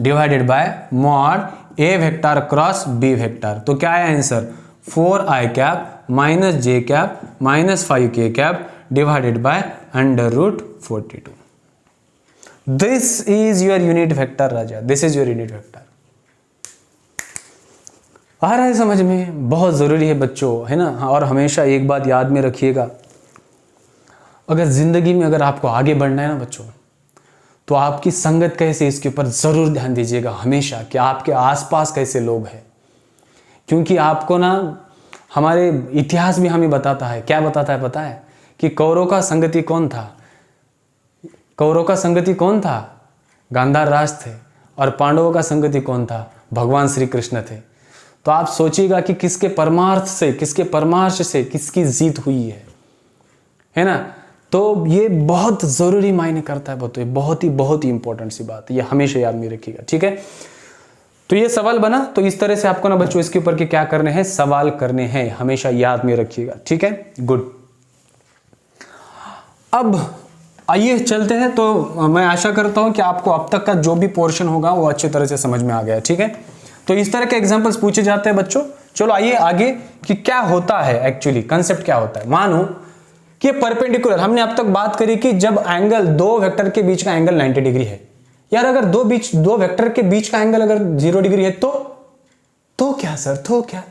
divided by mod A vector cross B vector. तो क्या है answer, 4 I cap minus J cap -5 K cap divided by √42। This is your unit vector राजा, this is your unit vector. आ रहा है समझ में, बहुत जरूरी है बच्चों, है ना। और हमेशा एक बात याद में रखिएगा, अगर जिंदगी में अगर आपको आगे बढ़ना है ना बच्चों, तो आपकी संगत कैसे, इसके ऊपर जरूर ध्यान दीजिएगा हमेशा, कि आपके आसपास कैसे लोग हैं। क्योंकि आपको ना हमारे इतिहास भी हमें बताता है, क्या बताता है पता है, कि कौरवों का संगति कौन था, कौरवों का संगति कौन था, गांधार राज थे, और पांडवों का संगति कौन था, भगवान श्री कृष्ण थे। तो आप सोचिएगा कि किसके परमार्थ से, किसके परमार्श से किसकी जीत हुई है ना। तो ये बहुत जरूरी मायने करता है बच्चों, बहुत ही इंपॉर्टेंट सी बात है, ये हमेशा याद में रखिएगा, ठीक है। तो ये सवाल बना, तो इस तरह से आपको ना बच्चों इसके ऊपर के क्या करने हैं, सवाल करने हैं, हमेशा याद में रखिएगा, ठीक है। गुड। अब आइए चलते हैं। तो मैं आशा करता हूं कि आपको अब तक का जो भी पोर्शन होगा वो अच्छी तरह से समझ में आ गया, ठीक है। तो इस तरह के एग्जांपल्स पूछे जाते हैं बच्चों। चलो आइए आगे कि क्या होता है एक्चुअली, कंसेप्ट क्या होता है। मानो कि परपेंडिकुलर, हमने अब तक बात करी कि जब एंगल दो वेक्टर के बीच का एंगल 90 डिग्री है। यार अगर दो वेक्टर के बीच का एंगल अगर 0 डिग्री है तो क्या सर, तो क्या,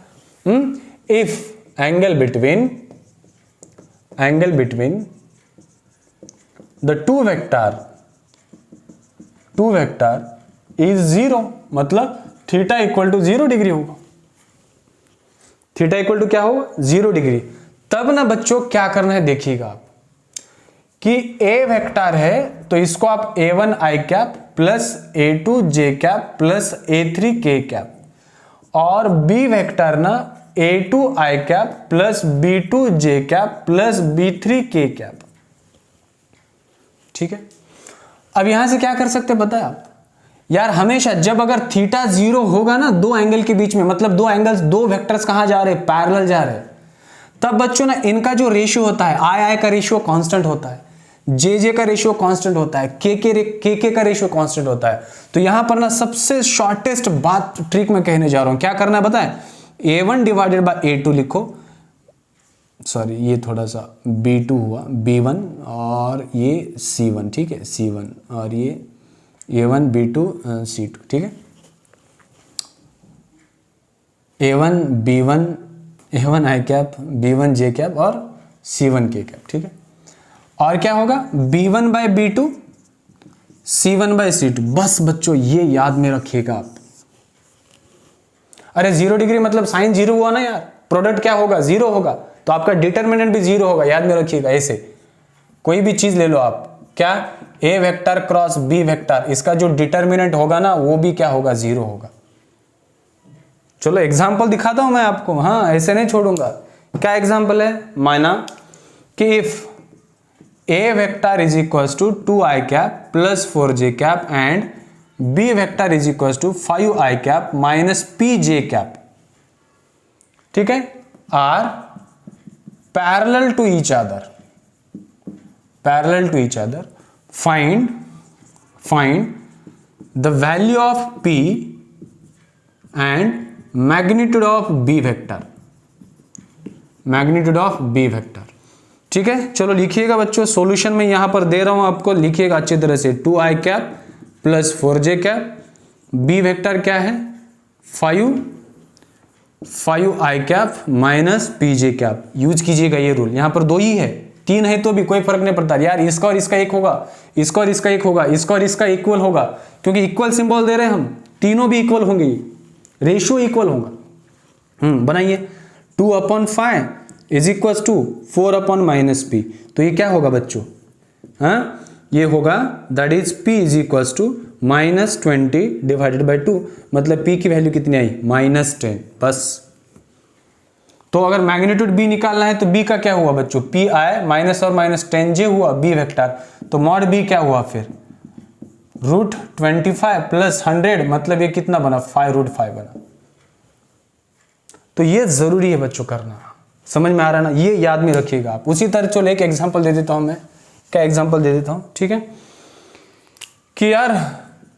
if angle between the two vector is 0, मतलब थीटा इक्वल टू 0 डिग्री होगा। थीटा इक्वल टू क्या होगा, 0 डिग्री। तब ना बच्चों क्या करना है, देखिएगा आप कि ए वेक्टर है तो इसको आप a1 आई कैप प्लस a2 जे कैप प्लस a3 के कैप, और बी वेक्टर ना a2 आई कैप प्लस b2 जे कैप प्लस b3 के कैप, ठीक है। अब यहां से क्या कर सकते हैं बताया आप, यार हमेशा जब अगर थीटा 0 होगा ना दो एंगल के बीच में, मतलब दो एंगल्स, दो वेक्टर्स कहां जा रहे हैं, पैरेलल जा रहे हैं, तब बच्चों ना इनका जो रेशियो होता है, आई का रेशियो कांस्टेंट होता है, जे का रेशियो कांस्टेंट होता है, के का रेशियो कांस्टेंट होता है। तो यहां पर ना सबसे शॉर्टेस्ट बात ट्रिक में कहने जा रहा हूं, क्या करना है बताएं, a1 डिवाइडेड बाय a2 लिखो, सॉरी ये थोड़ा सा B2 हुआ, B1 और ये C1, ठीक है, C1 और ये A1 B2 C2, ठीक है, A1 B1 A1 I cap B1 J cap और C1 K कैप, ठीक है। और क्या होगा B1 bye B2 C1 bye C2। बस बच्चों ये याद में रखिएगा आप। अरे 0 डिग्री मतलब साइन 0 हुआ ना यार, प्रोडक्ट क्या होगा 0 होगा, तो आपका डिटर्मिनेंट भी 0 होगा, याद में रखिएगा। ऐसे कोई भी चीज ले लो आप, क्या A vector cross B vector, इसका जो डिटर्मिनेंट होगा ना वो भी क्या होगा 0 होगा। चलो एग्जाम्पल दिखाता हूं मैं आपको, हाँ ऐसे नहीं छोड़ूंगा। क्या एग्जाम्पल है, माना कि if A vector is equals to 2i cap plus 4j cap and B vector is equals to 5i cap minus pj cap, ठीक है, are parallel to each other, parallel to each other, find the value of P and magnitude of B vector, magnitude of B vector, ठीक है। चलो लिखिएगा बच्चों, सॉल्यूशन में यहां पर दे रहा हूं आपको, लिखिएगा अच्छी तरह से। 2i cap plus 4j cap, B vector क्या है 5i cap minus pj cap. Use कीजिएगा ये रूल, यहां पर 2 ही है, 3 है तो भी कोई फर्क नहीं पड़ता यार, इसका और इसका एक होगा, इसका और इसका एक होगा, इसका और इसका इक्वल होगा, क्योंकि इक्वल सिंबल दे रहे हैं हम, तीनों भी इक्वल होंगे, रेशियो इक्वल होगा। बनाइए 2/5 इज इक्वल टू 4/-p, तो ये क्या होगा बच्चों, हाँ ये होगा that is P is equal to -20 divided by 2, मतलब P की वैल्यू कितनी आई -10, बस। तो अगर मैग्नीट्यूड B निकालना है तो B का क्या हुआ बच्चों, P आए माइनस और -10j हुआ B वेक्टर, तो मॉड B क्या हुआ फिर √25 प्लस 100, मतलब ये कितना बना 5√5 बना। तो ये जरूरी है बच्चों करना, समझ में आ रहा है ना, ये याद में रखिएगा आप। उसी तरह चलो एक एग्जांपल दे देता हूं मैं, क्या एग्जांपल दे देता हूं, ठीक है, कि यार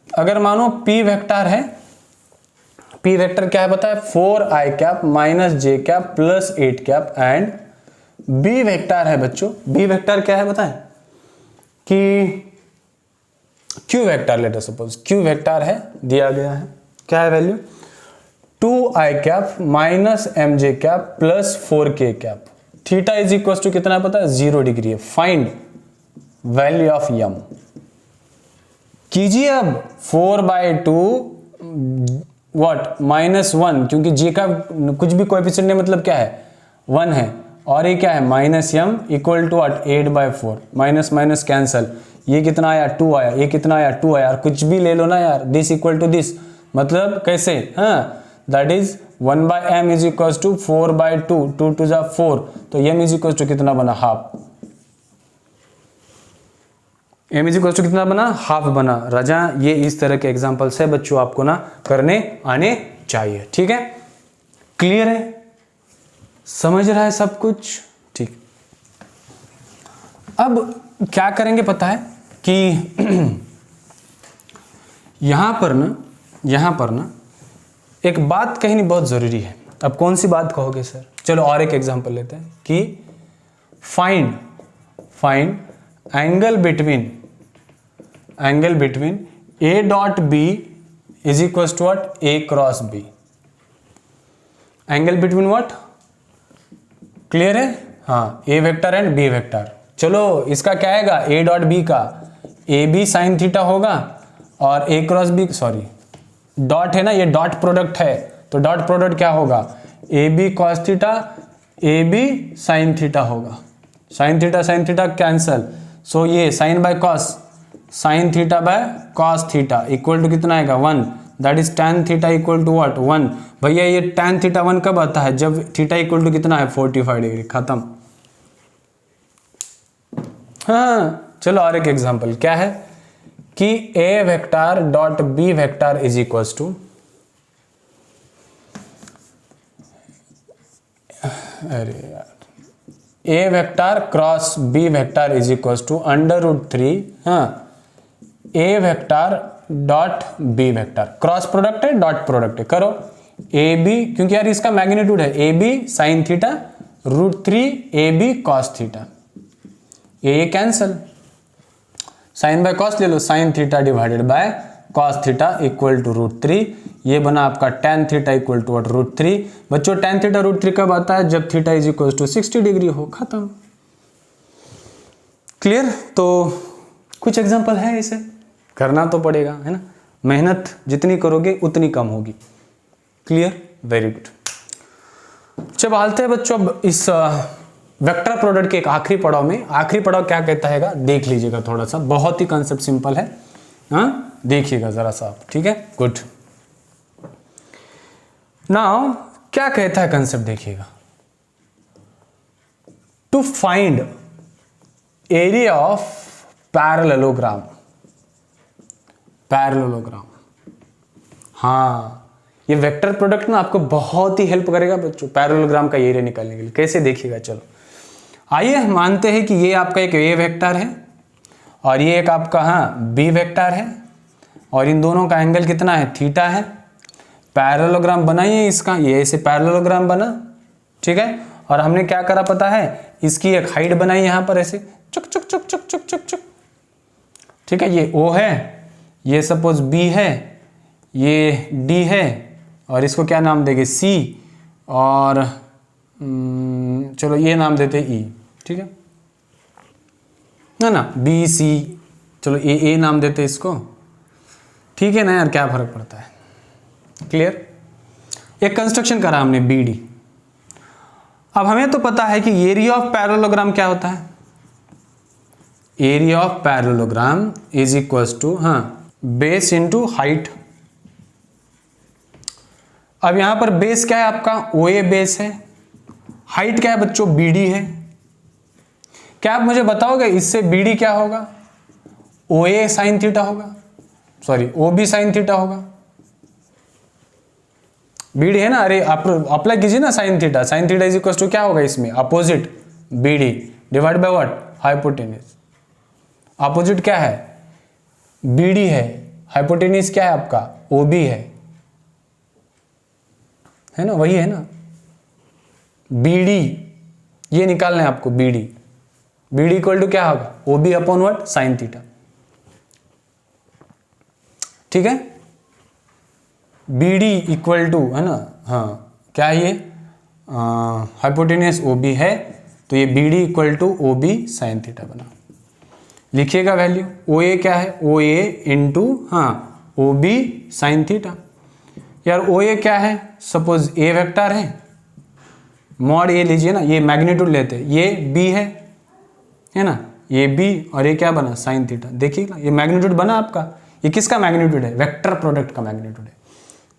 अगर मानो P वेक्टर है, P वेक्टर क्या है बताया 4i cap minus j cap plus 8 cap and B vector है बच्चों, B वेक्टर क्या है बताएं कि Q vector, let us suppose Q vector है, दिया गया है, क्या है value 2i cap minus mj cap plus 4k cap, theta is equal to कितना पता है 0 डिग्री है। फाइंड वैल्यू ऑफ m, कीजिए अब 4/2 व्हाट -1, क्योंकि j का कुछ भी कोएफिशिएंट नहीं, मतलब क्या है 1 है, और ये क्या है -m equal to what 8/4, minus minus cancel, ये कितना आया 2 आया, ये कितना आया 2 आया, कुछ भी ले लो ना यार, दिस इक्वल टू दिस, मतलब कैसे, हाँ that is 1/m is equal to 4/2, 2 2 जा 4, तो m इज इक्वल टू कितना बना half, m is equal to कितना बना हाफ बना। राजा ये इस तरह के एग्जांपल्स है बच्चों, आपको ना करने आने चाहिए, ठीक है, क्लियर है, समझ रहा है सब कुछ, ठीक। अब क्या करेंगे पता है कि यहां पर ना एक बात कहनी बहुत जरूरी है। अब कौन सी बात कहोगे सर, चलो और एक एग्जांपल लेते हैं कि find angle between A dot B is equal to what A cross B, angle between what, clear है, हाँ A vector and B vector. चलो इसका क्या आएगा A डॉट B का AB साइन थीटा होगा और A cross B, sorry dot है ना, ये डॉट प्रोडक्ट है, तो डॉट प्रोडक्ट क्या होगा AB cos theta AB sine theta होगा, साइन थीटा कैंसल, सो ये sine by cos, sine theta by cos theta equal to कितना आएगा 1, that is tan theta equal to what 1। भैया ये tan थीटा 1 कब आता है, जब थीटा इक्वल टू कितना है 45 डिग्री, खत्म। हाँ चलो और एक एग्जांपल क्या है कि A vector dot B vector is equal to, अरे यार A vector cross B vector is equal to √3, हाँ A vector dot B vector, cross product है डॉट प्रोडक्ट है, करो AB, क्योंकि यार इसका मैग्नीट्यूड है AB sine theta √3 cos theta, ये कैंसल, साइन बाय कॉस ले लो, sine theta divided by cos theta equal to √3, ये बना आपका tan थीटा इक्वल टू √3। बच्चों tan थीटा √3 कब आता है? जब theta is equal to 60 degree हो, खत्म। क्लियर? तो कुछ एग्जांपल है, इसे करना तो पड़ेगा, है ना, मेहनत जितनी करोगे उतनी कम होगी। क्लियर? Very good. जब आते हैं बच्चों अब इस वेक्टर प्रोडक्ट के एक आखिरी पड़ाव में। आखिरी पड़ाव क्या कहता है, देख लीजिएगा थोड़ा सा, बहुत ही कंसेप्ट सिंपल है, हाँ देखिएगा जरा सा, ठीक है, गुड। नाउ क्या कहता है कंसेप्ट, देखिएगा, to find area of parallelogram. Parallelogram, हाँ ये वेक्टर प्रोडक्ट ना आपको बहुत ही हेल्प करेगा बच्चों पैरेललोग्राम का एरिया निकालने के लिए। कैसे, देखिएगा, चलो आइए हम मानते हैं कि ये आपका एक ए वेक्टर है और ये एक आपका हाँ बी वेक्टर है और इन दोनों का एंगल कितना है, थीटा है। पैरेललोग्राम बनाइए इसका, ये ऐसे पैरेललोग्राम बना, ठीक है, और हमने क्या करा पता है, इसकी एक हाइट बनाई यहाँ पर ऐसे चुक चुक चुक चुक चुक चुक चुक, ठीक है, ये O है, ये सपोज B है, ये D है और इसको क्या नाम देंगे, C, और चलो ये नाम देते E, ठीक है ना, B C, चलो A नाम देते इसको, ठीक है ना यार, क्या फर्क पड़ता है। क्लियर? एक कंस्ट्रक्शन करा हमने BD। अब हमें तो पता है कि एरिया ऑफ पैरेललोग्राम क्या होता है, area of parallelogram is equals to हाँ बेस इनटू हाइट। अब यहां पर बेस क्या है आपका, OA बेस है, हाइट क्या है बच्चों, BD है। क्या आप मुझे बताओगे इससे BD क्या होगा, OA साइन थीटा होगा, सॉरी OB साइन थीटा होगा। BD है ना, अरे आप अप्लाई कीजिए ना sine theta, sine theta is equal to क्या होगा इसमें, opposite BD divide by what, hypotenuse. Opposite क्या है, BD है, हाइपोटेन्यूज क्या है आपका, OB है ना, वही है ना, BD ये निकालना है आपको, BD इक्वल टू क्या होगा, OB upon what, sign theta, ठीक है। BD इक्वल टू है ना, हाँ क्या है ये, हाइपोटेन्यूज OB है, तो ये BD equal to OB sine theta बना। लिखिएगा वैल्यू, OA क्या है, OA इंटू हाँ OB साइन थीटा। यार OA क्या है, सपोज A वेक्टर है, मॉड A लीजिए ना, ये मैग्नीट्यूड लेते हैं, ये B है ना, ये B और ये क्या बना, साइन थीटा। देखिएगा ये मैग्नीट्यूड बना आपका, ये किसका मैग्नीट्यूड है, वेक्टर प्रोडक्ट का मैग्नीट्यूड है।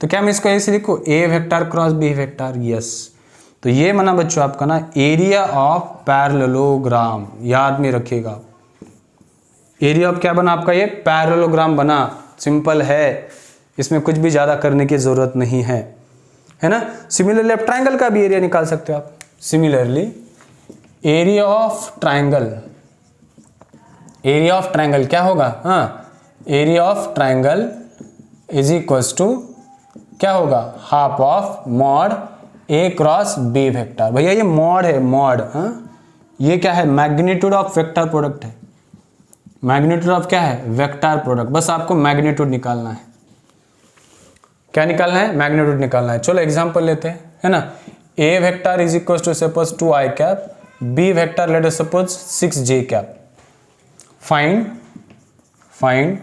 तो क्या मैं इसको ऐसे लिखूं, A vector cross B vector, yes. तो ये बना बच्चों आपका ना एरिया ऑफ पैरेललोग्राम, याद में रखिएगा, एरिया ऑफ क्या बना आपका, ये पैरेललोग्राम बना। सिंपल है, इसमें कुछ भी ज़्यादा करने की ज़रूरत नहीं है, है ना। सिमिलरली आप ट्राइंगल का भी एरिया निकाल सकते हो आप। Similarly area of triangle, area of triangle क्या होगा, हाँ area of triangle is equals to क्या होगा, half of mod A cross B vector. भैया ये मॉड है, मॉड, हाँ ये क्या है, मैग्नीट्यूड ऑफ वेक्टर प्रोडक्ट है, मैग्नीट्यूड ऑफ क्या है, वेक्टर प्रोडक्ट। बस आपको मैग्नीट्यूड निकालना है, क्या निकालना है, मैग्नीट्यूड निकालना है। चलो एग्जांपल लेते हैं, है ना। A vector is equal to suppose 2i cap, B vector let us suppose 6j cap. Find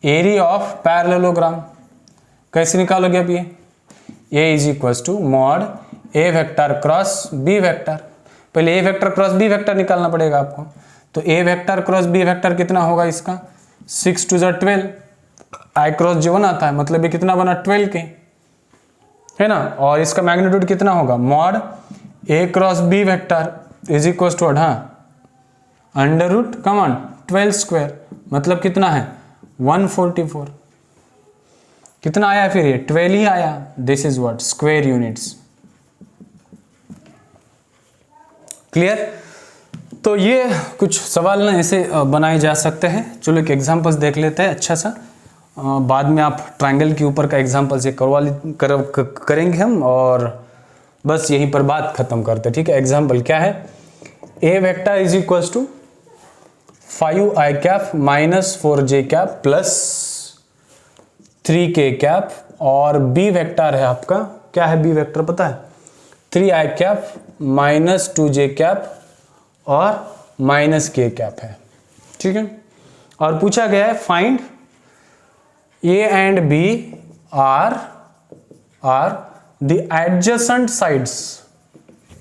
area of parallelogram. कैसे निकालोगे अब ये, A is equal to mod A vector cross B vector. पहले A vector cross B vector निकालना पड़ेगा आपको। तो A vector cross B vector कितना होगा इसका, 6 2 12, I क्रॉस J1 आता है, मतलब ये कितना बना 12 के, है ना। और इसका मैग्नीट्यूड कितना होगा, mod A cross B vector is equal to हाँ अंडर रूट कमान 12 स्क्वायर, मतलब कितना है 144। कितना आया फिर ये 12 ही आया। This is what square units. Clear. तो ये कुछ सवाल ना ऐसे बनाए जा सकते हैं। चलो एक एग्जांपल्स देख लेते हैं अच्छा सा, बाद में आप ट्रायंगल के ऊपर का एग्जांपल से करेंगे हम, और बस यहीं पर बात खत्म करते, ठीक है। एग्जाम्पल क्या है, ए vector is equal to 5i cap minus 4j cap plus 3k cap, और बी वेक्टर है आपका, क्या है बी वेक्टर पता है, 3i cap minus 2j cap और माइनस k कैप है, ठीक है। और पूछा गया है find a and b are the adjacent sides,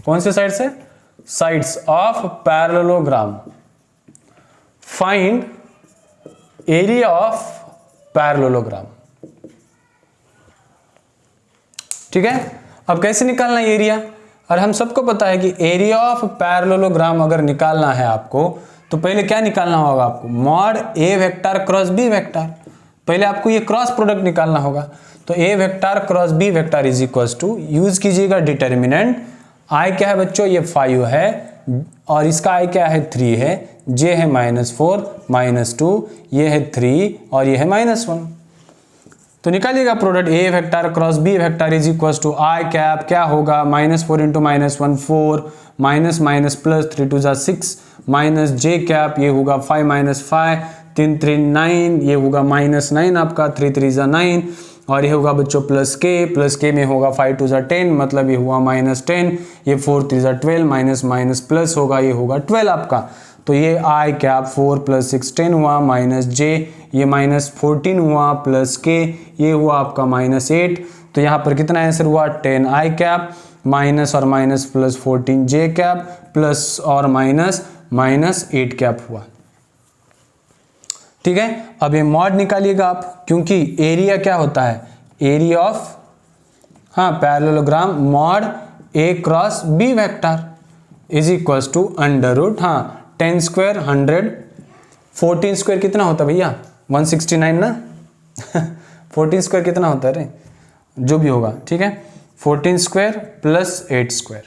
कौन से साइड से, sides of parallelogram, find area of parallelogram, ठीक है। अब कैसे निकालना है एरिया, और हम सबको पता है कि एरिया ऑफ पैरेललोग्राम अगर निकालना है आपको तो पहले क्या निकालना होगा आपको, मॉड ए वेक्टर क्रॉस बी वेक्टर, पहले आपको ये क्रॉस प्रोडक्ट निकालना होगा। तो ए vector cross B vector is equal to, use कीजिएगा डिटर्मिनेंट, आई क्या है बच्चों, ये 5 है, और इसका आई क्या है 3 है, जे है -4 -2, ये है 3 और ये है -1। तो निकालिएगा product a vector cross B vector is equal to I cap, क्या होगा -4 into -1 4 minus minus plus 3 2 6 minus जे कैप, ये होगा 5 -5 3 3 9, ये होगा -9 आपका, 3 3 9, और ये होगा बच्चों प्लस के में होगा 5 2 10, मतलब ये हुआ -10, ये 4 3 12, माइनस माइनस प्लस होगा, ये होगा 12 आपका। तो ये आई कैप 4 + 6 10 हुआ, माइनस जे ये -14 हुआ, प्लस के ये हुआ आपका -8। तो यहाँ पर कितना आंसर हुआ, 10 आई कैप माइनस और माइनस प्लस 14 जे कैप प्लस और माइनस -8 कैप हुआ, ठीक है। अब ये मॉड निकालिएगा आप, क्योंकि एरिया क्या होता है, area of parallelogram mod A cross B vector is equal to under root 10 square 100, 14 square कितना होता है भैया, 169 ना 14 स्क्वायर कितना होता है रे, जो भी होगा, ठीक है, 14 स्क्वायर प्लस 8 स्क्वायर।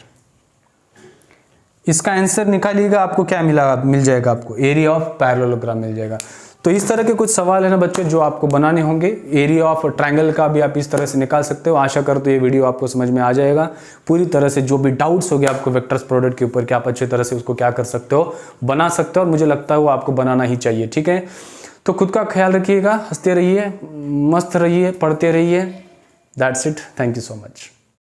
इसका आंसर निकालिएगा, आपको क्या मिल जाएगा, आपको एरिया ऑफ पैरेललोग्राम मिल जाएगा। तो इस तरह के कुछ सवाल है ना बच्चों जो आपको बनाने होंगे। एरिया ऑफ ट्रायंगल का भी आप इस तरह से निकाल सकते हो। आशा करते हो ये वीडियो आपको समझ में आ जाएगा पूरी तरह से। जो भी डाउट्स हो गए आपको वेक्टर्स प्रोडक्ट के ऊपर, क्या आप अच्छी तरह से उसको क्या कर सकते हो, बना सकते हो, और मुझे लगता है वो आपको बनाना ही चाहिए, ठीक है। तो खुद का ख्याल रखिएगा, हंसते रहिए, मस्त रहिए, पढ़ते रहिए। That's it, thank you so much.